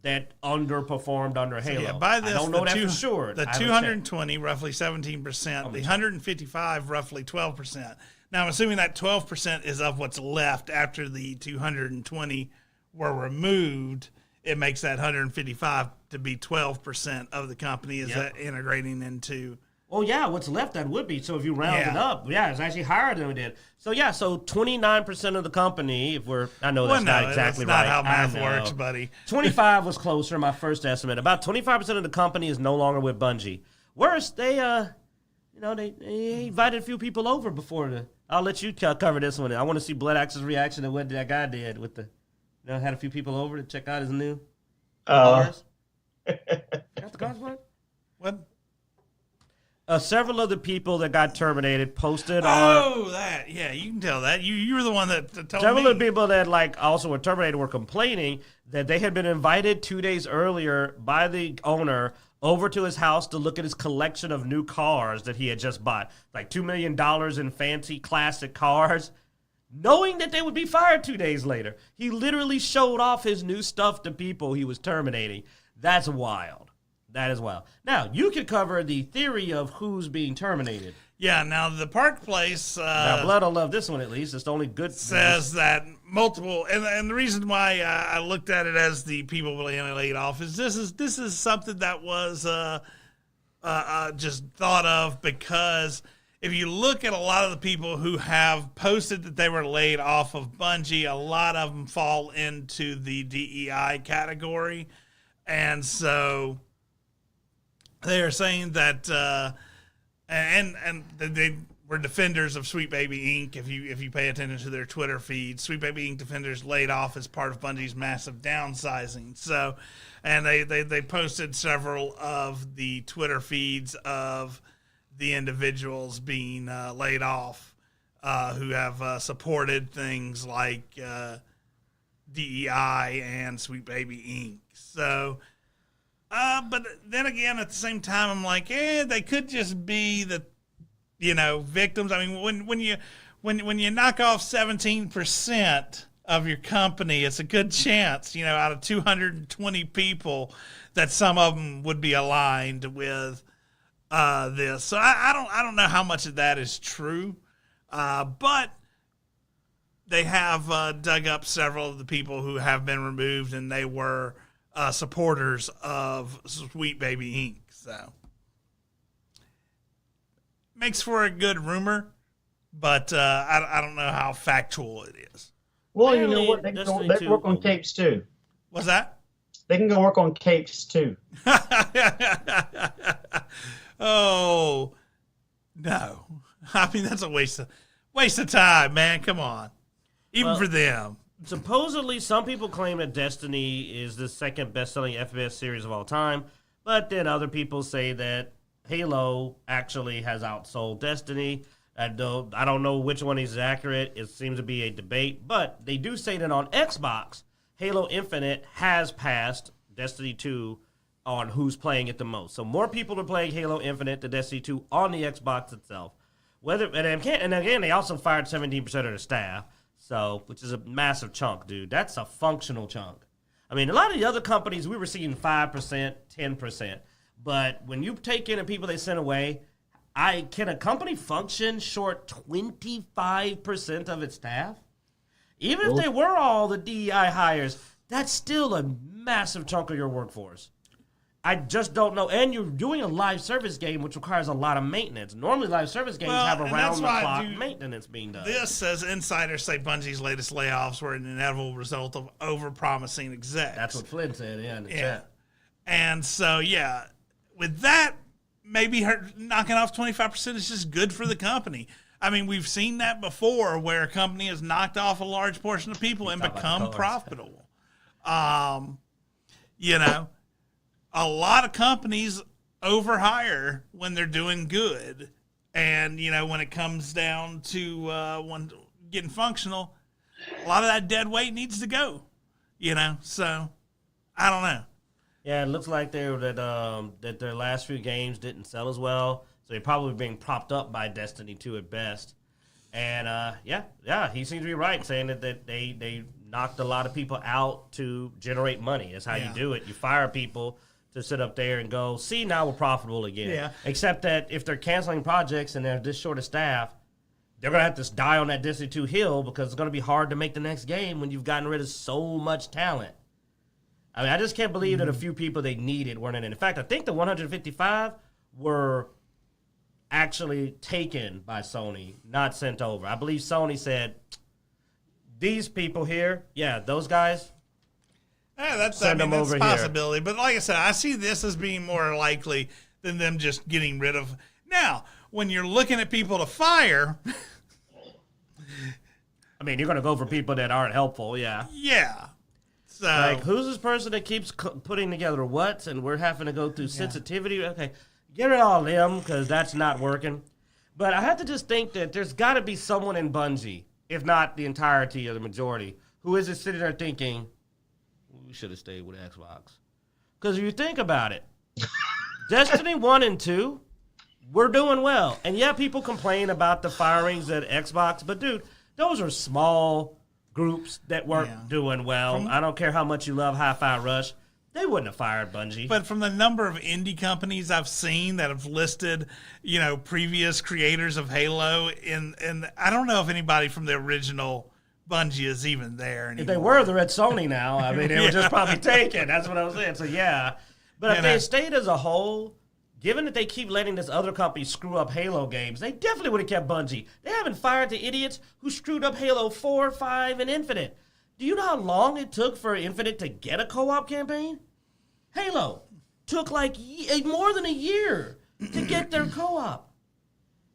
that underperformed under Halo. So by this, I don't know that for sure. The 220, roughly 17%. The 155, roughly 12%. Now, I'm assuming that 12% is of what's left after the 220 were removed. It makes that 155 to be 12% of the company is integrating into... Well, yeah, what's left that would be. So if you round it up, it's actually higher than we did. So, so 29% of the company, I know that's not exactly right. That's not how math works, buddy. 25 was closer, my first estimate. About 25% of the company is no longer with Bungie. Worse, they invited a few people over before I'll let you cover this one. I want to see Bloodaxe's reaction to what that guy did with had a few people over to check out his new cars. Got the cars, What? Several of the people that got terminated posted on... that. Yeah, you can tell that. You were the one that told me. Several of the people that also were terminated were complaining that they had been invited 2 days earlier by the owner over to his house to look at his collection of new cars that he had just bought. Like $2 million in fancy classic cars. Knowing that they would be fired 2 days later. He literally showed off his new stuff to people he was terminating. That's wild. That is wild. Now, you could cover the theory of who's being terminated. Yeah, now the Park Place Now, Blood will love this one at least. It's the only good says that multiple, and the reason why I looked at it as the people being laid off is this is something that was just thought of because if you look at a lot of the people who have posted that they were laid off of Bungie, a lot of them fall into the DEI category, and so they are saying that. And they were defenders of Sweet Baby Inc. If you pay attention to their Twitter feed, Sweet Baby Inc. defenders laid off as part of Bungie's massive downsizing. So, and they posted several of the Twitter feeds of the individuals being laid off who have supported things like DEI and Sweet Baby Inc. So. But then again, at the same time, I'm like, they could just be the, victims. I mean, when you knock off 17% of your company, it's a good chance, out of 220 people, that some of them would be aligned with this. So I don't know how much of that is true, but they have dug up several of the people who have been removed, and they were. Supporters of Sweet Baby Inc. So makes for a good rumor, but I don't know how factual it is. Well, you know what? They can work on capes too. What's that? They can go work on capes too. Oh no! I mean that's a waste of time, man. Come on, even for them. Supposedly, some people claim that Destiny is the second best-selling FPS series of all time, but then other people say that Halo actually has outsold Destiny. I don't know which one is accurate. It seems to be a debate, but they do say that on Xbox, Halo Infinite has passed Destiny 2 on who's playing it the most. So more people are playing Halo Infinite than Destiny 2 on the Xbox itself. And again, they also fired 17% of their staff. So, which is a massive chunk, dude. That's a functional chunk. I mean, a lot of the other companies, we were seeing 5%, 10%. But when you take in the people they sent away, can a company function short 25% of its staff? Even if they were all the DEI hires, that's still a massive chunk of your workforce. I just don't know. And you're doing a live service game, which requires a lot of maintenance. Normally, live service games have around-the-clock maintenance being done. This says insiders say Bungie's latest layoffs were an inevitable result of over-promising execs. That's what Flynn said, in the chat. And so, with that, maybe her knocking off 25% is just good for the company. I mean, we've seen that before where a company has knocked off a large portion of people and become profitable. A lot of companies overhire when they're doing good. And, when it comes down to getting functional, a lot of that dead weight needs to go, So, I don't know. Yeah, it looks like that their last few games didn't sell as well. So they're probably being propped up by Destiny 2 at best. And, he seems to be right, saying that they knocked a lot of people out to generate money. That's how you do it. You fire people to sit up there and go, see, now we're profitable again. Yeah. Except that if they're canceling projects and they're this short of staff, they're going to have to die on that Destiny 2 hill because it's going to be hard to make the next game when you've gotten rid of so much talent. I mean, I just can't believe that a few people they needed weren't in it. In fact, I think the 155 were actually taken by Sony, not sent over. I believe Sony said, these people here, those guys, yeah, that's a possibility. Here. But like I said, I see this as being more likely than them just getting rid of. Now, when you're looking at people to fire, I mean, you're going to go for people that aren't helpful, yeah. Yeah. So, like, who's this person that keeps putting together what, and we're having to go through sensitivity? Okay, get rid of all them because that's not working. But I have to just think that there's got to be someone in Bungie, if not the entirety or the majority, who is just sitting there thinking, we should have stayed with Xbox. Because if you think about it, Destiny 1 and 2, we're doing well. And yeah, people complain about the firings at Xbox, but dude, those are small groups that weren't doing well. I don't care how much you love Hi-Fi Rush. They wouldn't have fired Bungie. But from the number of indie companies I've seen that have listed, previous creators of Halo, and I don't know if anybody from the original Bungie is even there anymore. If they were, they're at Sony now. I mean, they were just probably taken. That's what I was saying. So, yeah. But if they stayed as a whole, given that they keep letting this other company screw up Halo games, they definitely would have kept Bungie. They haven't fired the idiots who screwed up Halo 4, 5, and Infinite. Do you know how long it took for Infinite to get a co-op campaign? Halo took like more than a year to get their co-op.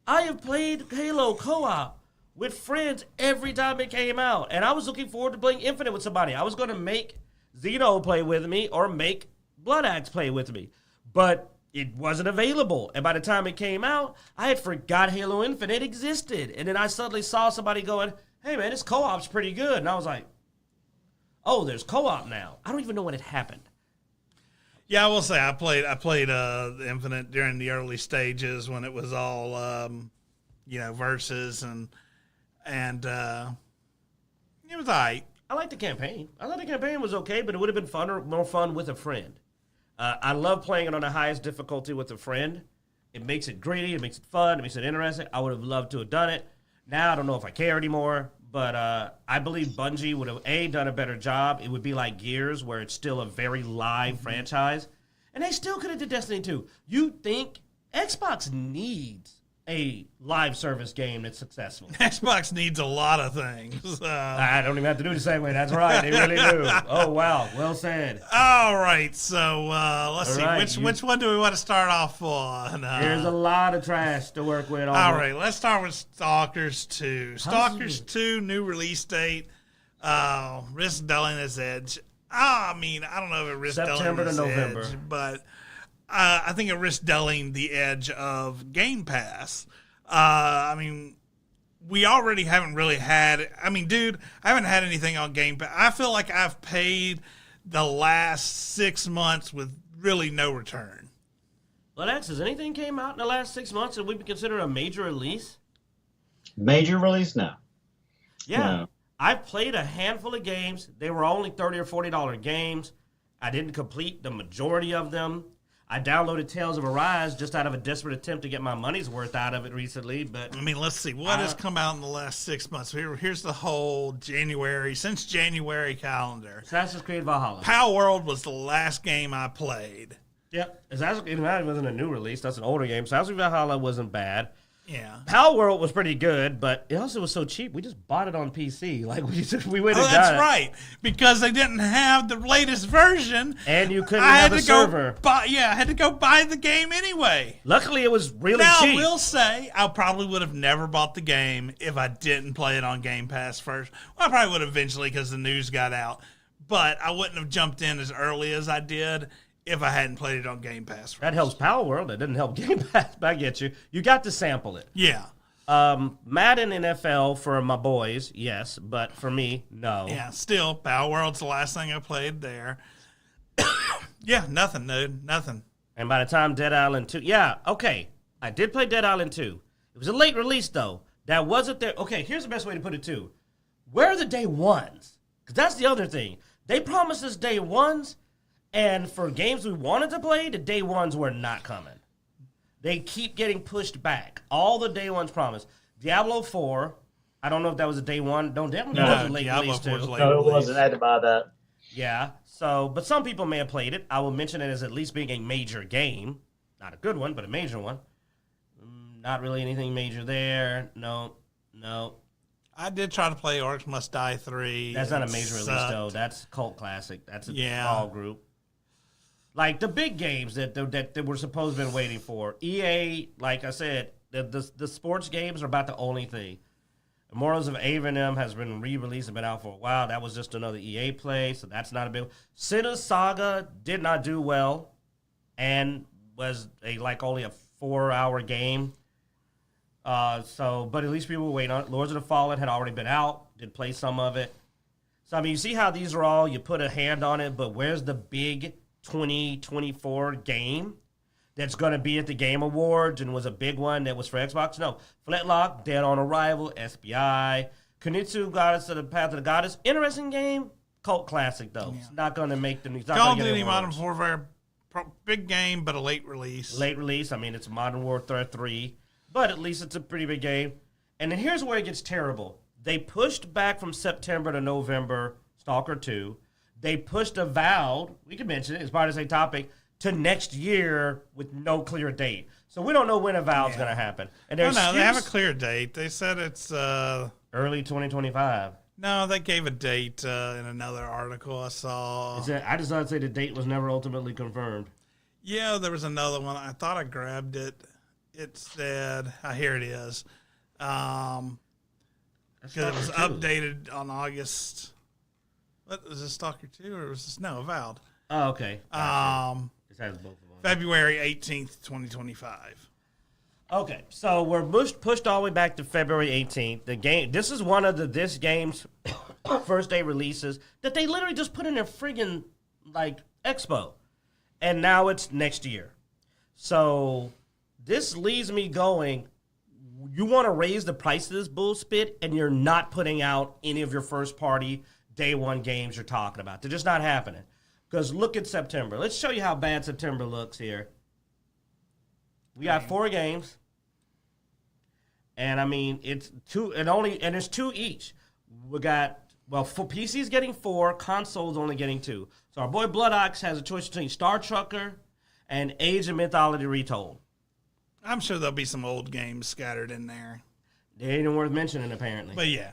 I have played Halo co-op with friends every time it came out, and I was looking forward to playing Infinite with somebody. I was going to make Xeno play with me or make Bloodaxe play with me, but it wasn't available. And by the time it came out, I had forgot Halo Infinite existed, and then I suddenly saw somebody going, "Hey man, this co-op's pretty good," and I was like, "Oh, there's co-op now." I don't even know when it happened. Yeah, I will say I played Infinite during the early stages when it was all versus and it was all right. I liked the campaign. I thought the campaign was okay, but it would have been more fun with a friend. I love playing it on the highest difficulty with a friend. It makes it gritty, it makes it fun, it makes it interesting. I would have loved to have done it. Now I don't know if I care anymore. But I believe Bungie would have, done a better job. It would be like Gears, where it's still a very live franchise. And they still could have did Destiny 2. You think Xbox needs a live service game that's successful? Xbox needs a lot of things. I don't even have to do the segue. That's right. They really do. Oh, wow. Well said. All right. So let's see. Which one do we want to start off on? There's a lot of trash to work with. All right. Let's start with Stalkers 2. Stalkers 2, new release date. Risk dulling its edge. I don't know if it risks September to November. Edge, but I think it risks dulling the edge of Game Pass. We already haven't really had... I haven't had anything on Game Pass. I feel like I've paid the last 6 months with really no return. Bloodaxe, has anything came out in the last 6 months that we would consider a major release? Major release? No. Yeah. No. I've played a handful of games. They were only $30 or $40 games. I didn't complete the majority of them. I downloaded Tales of Arise just out of a desperate attempt to get my money's worth out of it recently. But let's see. What has come out in the last 6 months? Here's the whole January calendar. Assassin's Creed Valhalla. Power World was the last game I played. Yep. Assassin's Creed Valhalla wasn't a new release. That's an older game. Assassin's Creed Valhalla wasn't bad. Yeah. Power World was pretty good, but it also was so cheap. We just bought it on PC. Like we went and got it. That's right. Because they didn't have the latest version. And you couldn't have a server. I had to go buy the game anyway. Luckily, it was really cheap. Now, I will say, I probably would have never bought the game if I didn't play it on Game Pass first. Well, I probably would have eventually because the news got out. But I wouldn't have jumped in as early as I did if I hadn't played it on Game Pass first. That helps Power World. That didn't help Game Pass. But I get you. You got to sample it. Yeah. Madden NFL for my boys, yes. But for me, no. Yeah, still, Power World's the last thing I played there. Yeah, nothing, dude. Nothing. And by the time Dead Island 2... Yeah, okay. I did play Dead Island 2. It was a late release, though. That wasn't there... Okay, here's the best way to put it, too. Where are the day ones? Because that's the other thing. They promised us day ones... And for games we wanted to play, the day ones were not coming. They keep getting pushed back. All the day ones promised. Diablo 4, I don't know if that was a day one. Diablo 4 was a late release too. No, it wasn't. I had to buy that. Yeah, but some people may have played it. I will mention it as at least being a major game. Not a good one, but a major one. Not really anything major there. No. I did try to play Orcs Must Die 3. That's not a major release, though. That's cult classic. That's a small group. Like the big games that we're supposed to have been waiting for. EA, like I said, the sports games are about the only thing. Immortals of Avenem has been re-released and been out for a while. That was just another EA play, so that's not a big one. Sinner's Saga did not do well and was only a 4-hour game. But at least people were waiting on it. Lords of the Fallen had already been out, did play some of it. So, you see how these are all, you put a hand on it, but where's the big 2024 game that's going to be at the Game Awards and was a big one that was for Xbox? No. Flintlock, Dead on Arrival, SBI, Kunitsu, Goddess of the Path of the Goddess. Interesting game. cult classic, though. Yeah. It's not going to make the news. Call of Duty Modern Warfare, big game, but a late release. Late release. I mean, it's Modern Warfare 3, but at least it's a pretty big game. And then here's where it gets terrible. They pushed back from September to November Stalker 2. They pushed Avowed, we can mention it, it's part of the same topic, to next year with no clear date. So we don't know when Avowed's going to happen. And they have a clear date. They said it's... early 2025. No, they gave a date in another article I saw. I just thought to say the date was never ultimately confirmed. Yeah, there was another one. I thought I grabbed it. It said, here it is. Because it was updated on August. What was this, Stalker 2 or was this? No, Avowed. Oh, okay. Gotcha. This has both of them. February 18th, 2025. Okay, so we're pushed all the way back to February 18th. The game. This is one of this game's first day releases that they literally just put in their friggin' expo, and now it's next year. So this leaves me going. You want to raise the price of this bullshit, and you're not putting out any of your first party day one games you're talking about. They're just not happening. Because look at September. Let's show you how bad September looks here. We got 4 games. And I mean, it's 2 and it's 2 each. We got, for PC's getting 4, consoles only getting 2. So our boy Bloodaxe has a choice between Star Trucker and Age of Mythology Retold. I'm sure there'll be some old games scattered in there. They ain't even worth mentioning, apparently. But yeah.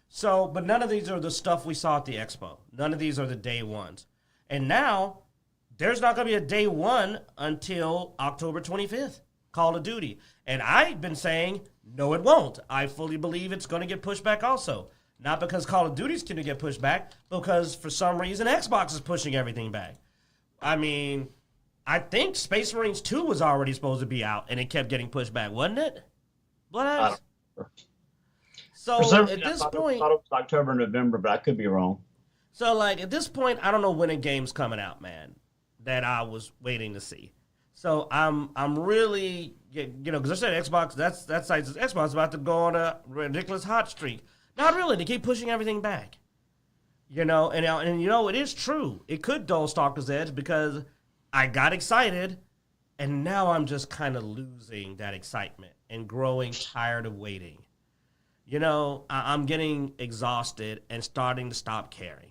So, but none of these are the stuff we saw at the expo. None of these are the day ones. And now, there's not going to be a day one until October 25th, Call of Duty. And I've been saying, no, it won't. I fully believe it's going to get pushed back also. Not because Call of Duty's going to get pushed back, because for some reason Xbox is pushing everything back. I mean, I think Space Marines 2 was already supposed to be out, and it kept getting pushed back, wasn't it? Bloodaxe? So at this point, I thought it was October, November, but I could be wrong. So at this point, I don't know when a game's coming out, man, that I was waiting to see. So I'm really, because I said Xbox, that site's Xbox about to go on a ridiculous hot streak. Not really. They keep pushing everything back. And it is true. It could dull Stalker's Edge because I got excited, and now I'm just kind of losing that excitement and growing tired of waiting. I'm getting exhausted and starting to stop caring.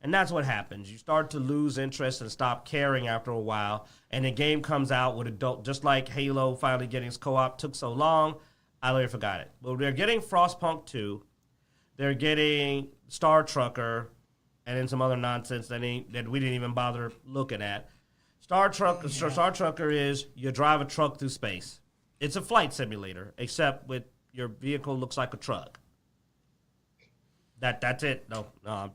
And that's what happens. You start to lose interest and stop caring after a while, and the game comes out with just like Halo finally getting its co-op took so long, I literally forgot it. Well, they're getting Frostpunk 2, they're getting Star Trucker, and then some other nonsense that we didn't even bother looking at. Star Trucker is you drive a truck through space. It's a flight simulator, except with your vehicle looks like a truck. That's it. No,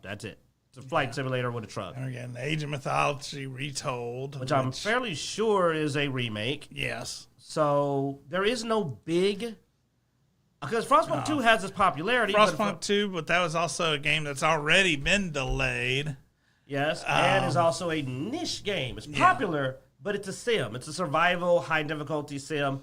that's it. It's a flight simulator with a truck. And again, Age of Mythology Retold. Which I'm fairly sure is a remake. Yes. So there is no big... Because Frostpunk 2 has its popularity. Frostpunk 2, but that was also a game that's already been delayed. Yes, and is also a niche game. It's popular, but it's a sim. It's a survival, high-difficulty sim.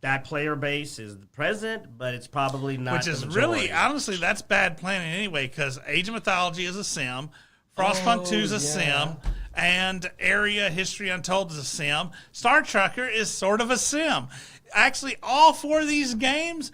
That player base is present, but it's probably not. Which is really, honestly, that's bad planning anyway, because Age of Mythology is a sim, Frostpunk 2 is a sim, and Area History Untold is a sim. Star Trucker is sort of a sim. Actually, all 4 of these games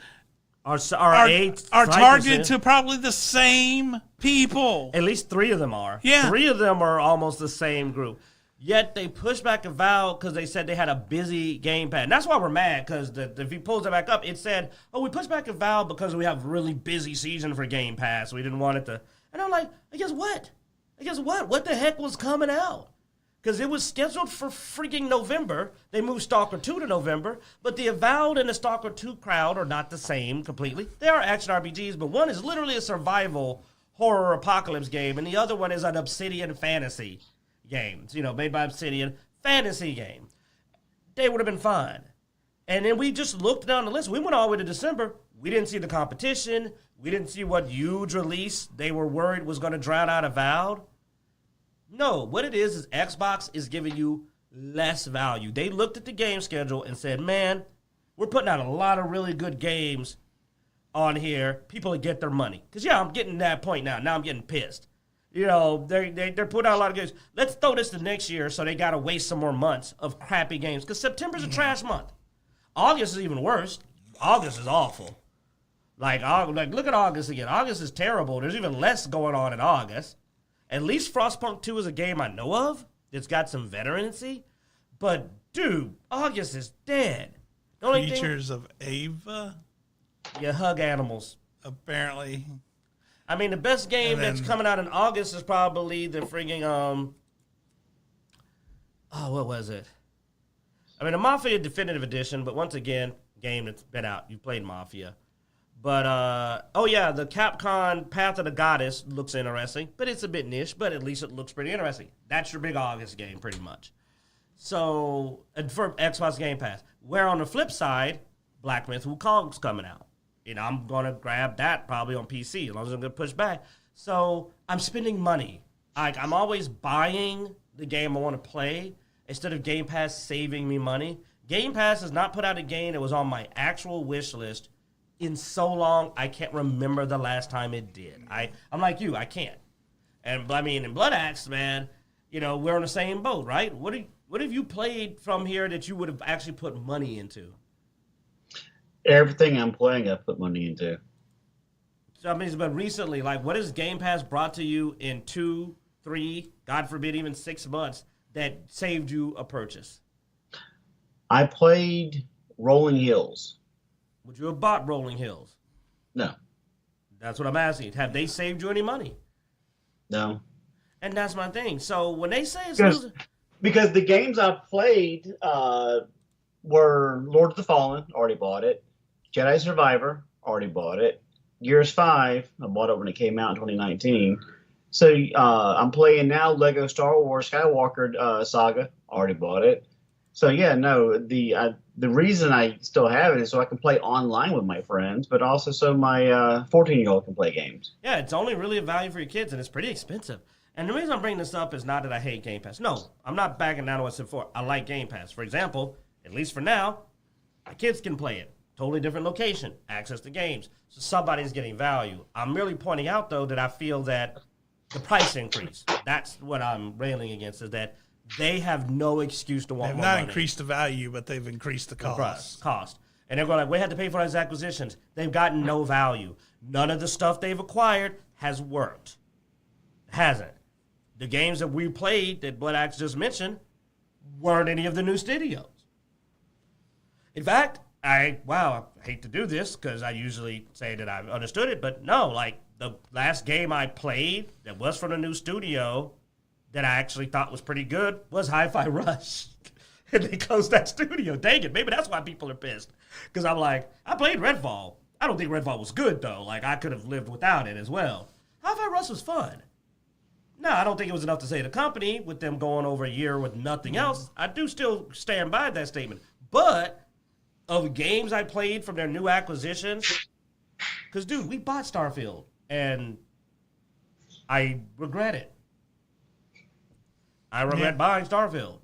are targeted to probably the same people. At least 3 of them are. Yeah. 3 of them are almost the same group. Yet they pushed back Avowed because they said they had a busy gamepad. And that's why we're mad, because if he pulls it back up, it said, we pushed back Avowed because we have a really busy season for Game Pass. We didn't want it to. And I'm like, I guess what? What the heck was coming out? Because it was scheduled for freaking November. They moved Stalker 2 to November. But the Avowed and the Stalker 2 crowd are not the same completely. They are action RPGs, but one is literally a survival horror apocalypse game, and the other one is an Obsidian fantasy game. Made by Obsidian fantasy game. They would have been fine. And then we just looked down the list. We went all the way to December. We didn't see the competition. We didn't see what huge release they were worried was going to drown out Avowed. No, what it is Xbox is giving you less value. They looked at the game schedule and said, man, we're putting out a lot of really good games on here. People will get their money. Because, I'm getting to that point now. Now I'm getting pissed. They're putting out a lot of games. Let's throw this to next year, so they got to waste some more months of crappy games. Because September's a trash month. August is even worse. August is awful. Like look at August again. August is terrible. There's even less going on in August. At least Frostpunk 2 is a game I know of. It's got some veterancy. But, dude, August is dead. The only Creatures of Ava? You hug animals. Apparently. I mean, the best game that's coming out in August is probably the frigging, what was it? I mean, the Mafia Definitive Edition, but once again, game that's been out. You played Mafia. But, the Capcom Path of the Goddess looks interesting, but it's a bit niche, but at least it looks pretty interesting. That's your big August game, pretty much. So, for Xbox Game Pass. Where on the flip side, Black Myth Wukong's coming out. I'm going to grab that probably on PC, as long as I'm going to push back. So, I'm spending money. I'm always buying the game I want to play instead of Game Pass saving me money. Game Pass has not put out a game that was on my actual wish list in so long, I can't remember the last time it did. I'm like you, I can't. And, I mean, in Bloodaxe, man, we're on the same boat, right? What have you played from here that you would have actually put money into? Everything I'm playing, I put money into. So, I mean, but recently, like, what has Game Pass brought to you in 2, 3, God forbid, even 6 months that saved you a purchase? I played Rolling Hills. Would you have bought Rolling Hills? No. That's what I'm asking. Have they saved you any money? No. And that's my thing. So when they say it's because the games I've played were Lord of the Fallen, already bought it. Jedi Survivor, already bought it. Gears 5, I bought it when it came out in 2019. So I'm playing now Lego Star Wars Skywalker Saga, already bought it. So yeah, no, the reason I still have it is so I can play online with my friends, but also so my 14-year-old can play games. Yeah, it's only really a value for your kids, and it's pretty expensive. And the reason I'm bringing this up is not that I hate Game Pass. No, I'm not backing down on what I said before. I like Game Pass. For example, at least for now, my kids can play it. Totally different location, access to games. So somebody's getting value. I'm really pointing out, though, that I feel that the price increase, that's what I'm railing against, is that they have no excuse to want more money. They've not increased the value, but they've increased the cost. And they're going like, we had to pay for those acquisitions. They've gotten no value. None of the stuff they've acquired has worked. Hasn't. The games that we played that Bloodaxe just mentioned weren't any of the new studios. In fact, I hate to do this because I usually say that I've understood it, but no, like the last game I played that was from a new studio that I actually thought was pretty good was Hi-Fi Rush. And they closed that studio. Dang it. Maybe that's why people are pissed. Because I'm like, I played Redfall. I don't think Redfall was good, though. Like, I could have lived without it as well. Hi-Fi Rush was fun. No, I don't think it was enough to save the company with them going over a year with nothing else. I do still stand by that statement. But of games I played from their new acquisitions, because, dude, we bought Starfield, and I regret it. I regret buying Starfield.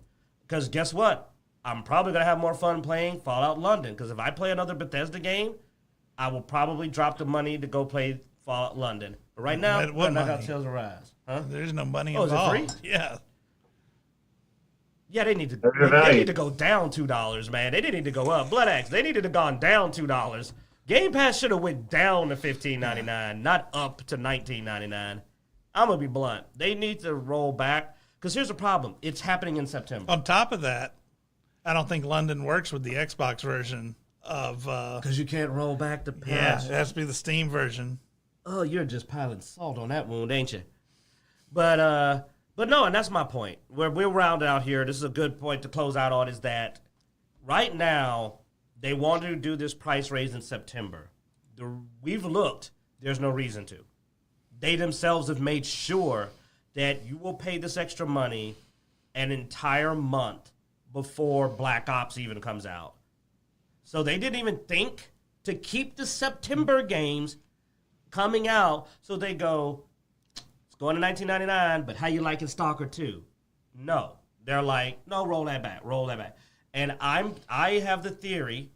Because guess what? I'm probably going to have more fun playing Fallout London. Because if I play another Bethesda game, I will probably drop the money to go play Fallout London. But right now, I got Tales of Rise. Huh? There's no money involved. Is it free? Yeah. Yeah, they need to go down $2, man. They didn't need to go up. Bloodaxe, they needed to have gone down $2. Game Pass should have went down to $15.99, not up to $19.99. I'm going to be blunt. They need to roll back. Because here's the problem. It's happening in September. On top of that, I don't think London works with the Xbox version of... Because you can't roll back the pass. Yeah, it has to be the Steam version. Oh, you're just piling salt on that wound, ain't you? But no, and that's my point. We're rounded out here. This is a good point to close out on, is that right now, they wanted to do this price raise in September. We've looked. There's no reason to. They themselves have made sure that you will pay this extra money an entire month before Black Ops even comes out. So they didn't even think to keep the September games coming out. So they go, it's going to $19.99, but how you liking Stalker 2? No. They're like, no, roll that back. And I have the theory,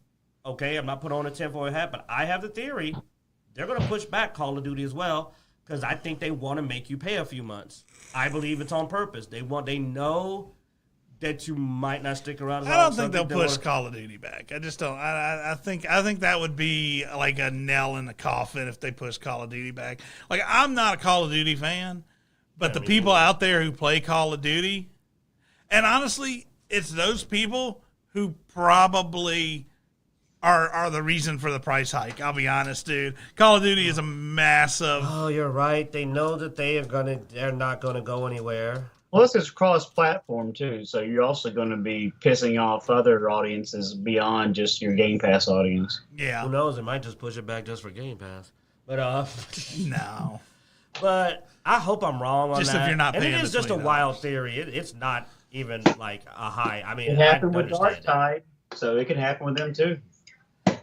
okay, I'm not putting on a tinfoil hat, but I have the theory they're going to push back Call of Duty as well, because I think they want to make you pay a few months. I believe it's on purpose. They know that you might not stick around. I don't think they'll push Call of Duty back. I just don't. I think that would be like a nail in the coffin if they push Call of Duty back. Like, I'm not a Call of Duty fan, but the people out there who play Call of Duty, and honestly, it's those people who probably are the reason for the price hike. I'll be honest, dude. Call of Duty is a massive. Oh, you're right. They know that they're not gonna go anywhere. Well, this is cross-platform, too, so you're also going to be pissing off other audiences beyond just your Game Pass audience. Yeah. Who knows? They might just push it back just for Game Pass. But no. But I hope I'm wrong on just that. Just if you're not paying. And it is just a wild theory. It's not even like a high. I mean, it happened with Dark Tide, so it can happen with them, too.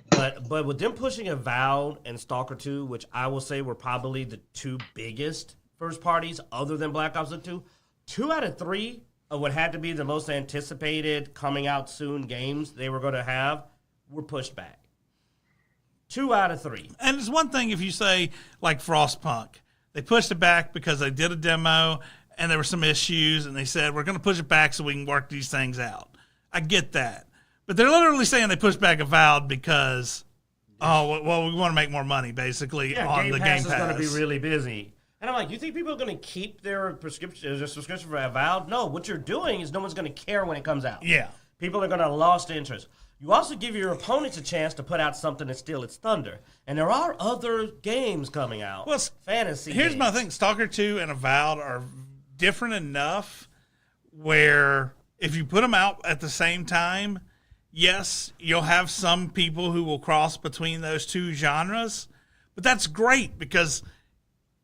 But with them pushing Avowed and Stalker 2, which I will say were probably the two biggest first parties other than Black Ops 2, 2 out of 3 of what had to be the most anticipated coming out soon games they were going to have were pushed back. 2 out of 3. And it's one thing if you say, like Frostpunk, they pushed it back because they did a demo and there were some issues and they said, we're going to push it back so we can work these things out. I get that. But they're literally saying they pushed back Avowed because, we want to make more money, basically, on the Game Pass. Game Pass is going to be really busy. And I'm like, you think people are going to keep their subscription for Avowed? No, what you're doing is no one's going to care when it comes out. Yeah. People are going to lost interest. You also give your opponents a chance to put out something that steals its thunder. And there are other games coming out. Well, fantasy Here's games. my thing. Stalker 2 and Avowed are different enough where if you put them out at the same time, yes, you'll have some people who will cross between those two genres. But that's great because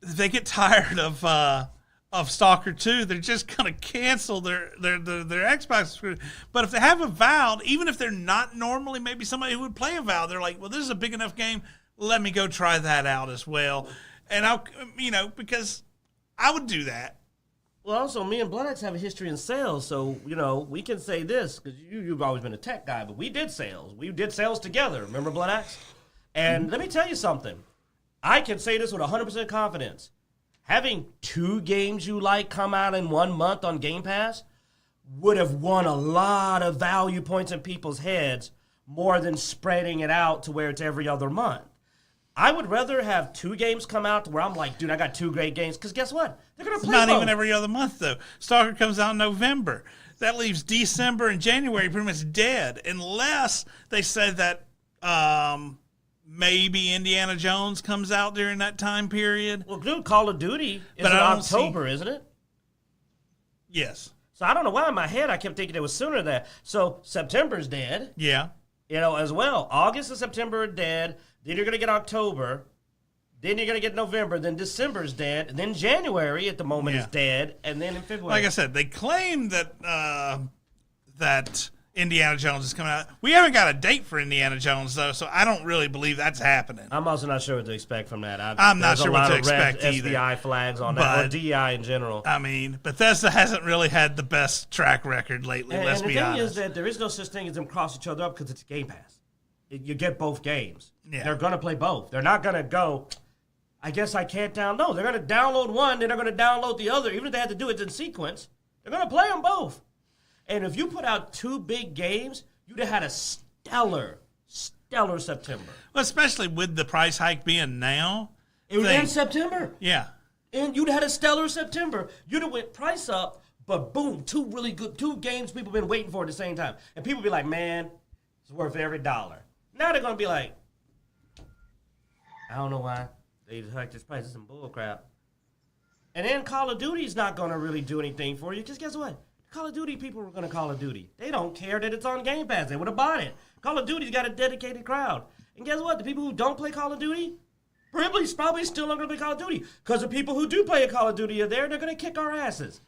if they get tired of Stalker 2, they're just going to cancel their Xbox subscription. But if they have Avowed, even if they're not normally maybe somebody who would play Avowed, they're like, well, this is a big enough game. Let me go try that out as well. And because I would do that. Well, also, me and Bloodaxe have a history in sales, so, we can say this, because you've always been a tech guy, but we did sales. We did sales together. Remember Bloodaxe? And let me tell you something. I can say this with 100% confidence. Having 2 games you like come out in 1 month on Game Pass would have won a lot of value points in people's heads more than spreading it out to where it's every other month. I would rather have 2 games come out where I'm like, dude, I got 2 great games. Because guess what? They're going to play Not both. even every other month, though. Stalker comes out in November. That leaves December and January pretty much dead. Unless they said that maybe Indiana Jones comes out during that time period. Well, dude, Call of Duty is in October, isn't it? Yes. So I don't know why in my head I kept thinking it was sooner than that. So September's dead. Yeah. As well. August and September are dead. Then you're going to get October. Then you're going to get November. Then December's dead. And then January at the moment is dead. And then in February. Like I said, they claim that that Indiana Jones is coming out. We haven't got a date for Indiana Jones, though, so I don't really believe that's happening. I'm also not sure what to expect from that. I'm not sure what to expect either. SDI flags on that, or DI in general. I mean, Bethesda hasn't really had the best track record lately, let's be honest. And the thing is that there is no such thing as them cross each other up because it's Game Pass. You get both games. Yeah. They're going to play both. They're not going to go, I guess I can't download. They're going to download one, then they're going to download the other. Even if they had to do it in sequence, they're going to play them both. And if you put out 2 big games, you'd have had a stellar September. Well, especially with the price hike being now. It was in September. Yeah. And you'd have had a stellar September. You'd have went price up, but boom, 2 really good, 2 games people have been waiting for at the same time. And people be like, man, it's worth every dollar. Now they're going to be like, I don't know why they hiked this price. This is some bull crap. And then Call of Duty's not going to really do anything for you. Because guess what? Call of Duty people are going to Call of Duty. They don't care that it's on Game Pass. They would have bought it. Call of Duty's got a dedicated crowd. And guess what? The people who don't play Call of Duty probably still not going to play Call of Duty. Because the people who do play a Call of Duty are there. They're going to kick our asses.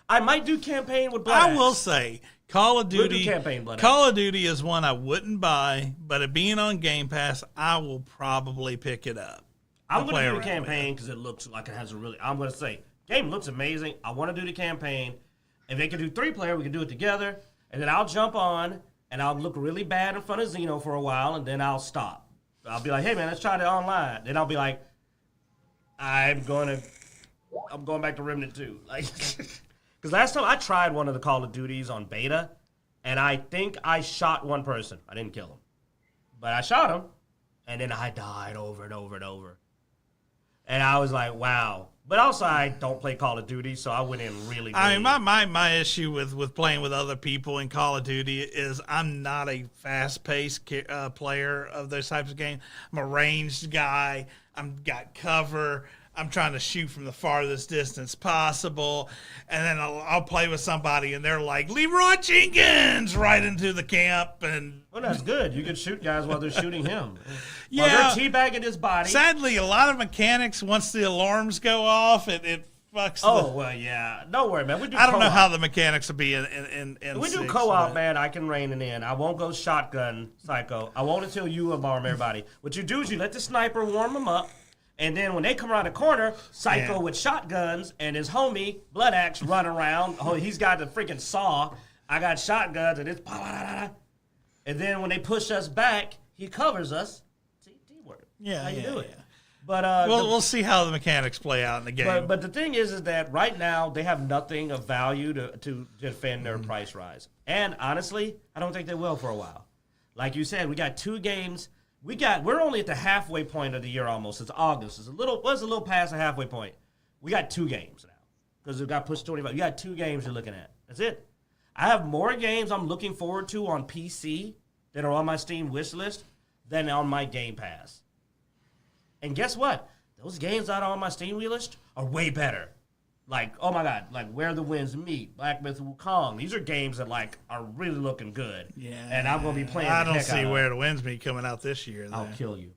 I might do campaign with Bloodaxe. I will say, Call of Duty. We'll do campaign Bloodaxe. Call of Duty is one I wouldn't buy, but it being on Game Pass, I will probably pick it up. I'm going to do the campaign because it looks like it has a really. I'm going to say, game looks amazing. I want to do the campaign. If they can do 3-player, we can do it together. And then I'll jump on and I'll look really bad in front of Xeno for a while, and then I'll stop. I'll be like, hey man, let's try it online. Then I'll be like, I'm going back to Remnant 2. Like, because last time I tried one of the Call of Duties on beta, and I think I shot one person. I didn't kill him, but I shot him, and then I died over and over and over. And I was like, wow. But also, I don't play Call of Duty, so I went in really good. I mean, my issue with playing with other people in Call of Duty is I'm not a fast-paced player of those types of games. I'm a ranged guy. I'm got cover. I'm trying to shoot from the farthest distance possible. And then I'll play with somebody, and they're like, Leroy Jenkins, right into the camp. And well, that's good. You can shoot guys while they're shooting him. yeah, while they're teabagging his body. Sadly, a lot of mechanics, once the alarms go off, it fucks. Well, yeah. Don't worry, man. We do. I don't know how the mechanics will be in we do co-op, man. I can rein it in. I won't go shotgun psycho. I won't until you alarm everybody. What you do is you let the sniper warm them up. And then when they come around the corner, Psycho with shotguns and his homie, Bloodaxe, run around. Oh, he's got the freaking saw. I got shotguns and it's... And then when they push us back, he covers us. See, teamwork. Yeah, how you do it. Yeah. But we'll see how the mechanics play out in the game. But the thing is that right now they have nothing of value to defend their price rise. And honestly, I don't think they will for a while. Like you said, we got 2 games... We're only at the halfway point of the year almost. It's August. It's a little past the halfway point. We got 2 games now because it got pushed 25. You got 2 games you're looking at. That's it. I have more games I'm looking forward to on PC that are on my Steam wish list than on my Game Pass. And guess what? Those games that are on my Steam wish list are way better. Like, oh my God, like Where the Winds Meet, Black Myth Wukong. These are games that like are really looking good. Yeah. And I'm gonna be playing. I don't see Where the Winds Meet coming out this year. I'll kill you.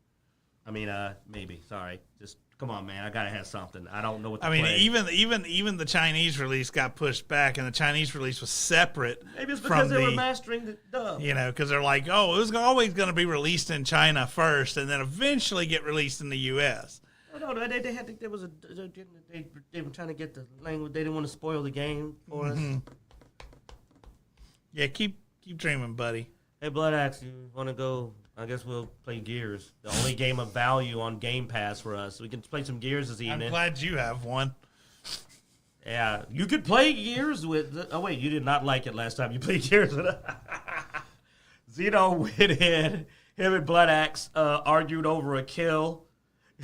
I mean, maybe. Sorry. Just come on, man. I gotta have something. I don't know what. I mean, even the Chinese release got pushed back, and the Chinese release was separate. Maybe it's because they were mastering the dub. You know, because they're like, oh, it was always going to be released in China first, and then eventually get released in the U.S. No, they had to, they were trying to get the language. They didn't want to spoil the game for us. Yeah, keep dreaming, buddy. Hey, Bloodaxe, you want to go? I guess we'll play Gears. The only game of value on Game Pass for us. We can play some Gears this evening. I'm glad you have one. Yeah, you could play Gears with... oh, wait, you did not like it last time you played Gears with Xeno went in. Him and Bloodaxe argued over a kill.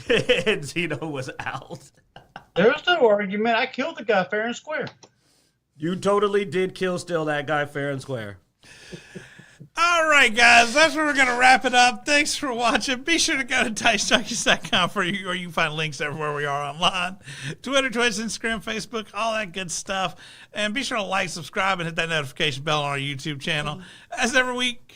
And Zeno was out. There's no argument. I killed the guy fair and square. You totally did kill still that guy fair and square. All right, guys, that's where we're going to wrap it up. Thanks for watching. Be sure to go to Dicejunkies.com where you can find links everywhere we are online. Twitter, Twitch, Instagram, Facebook, all that good stuff. And be sure to like, subscribe, and hit that notification bell on our YouTube channel. As every week,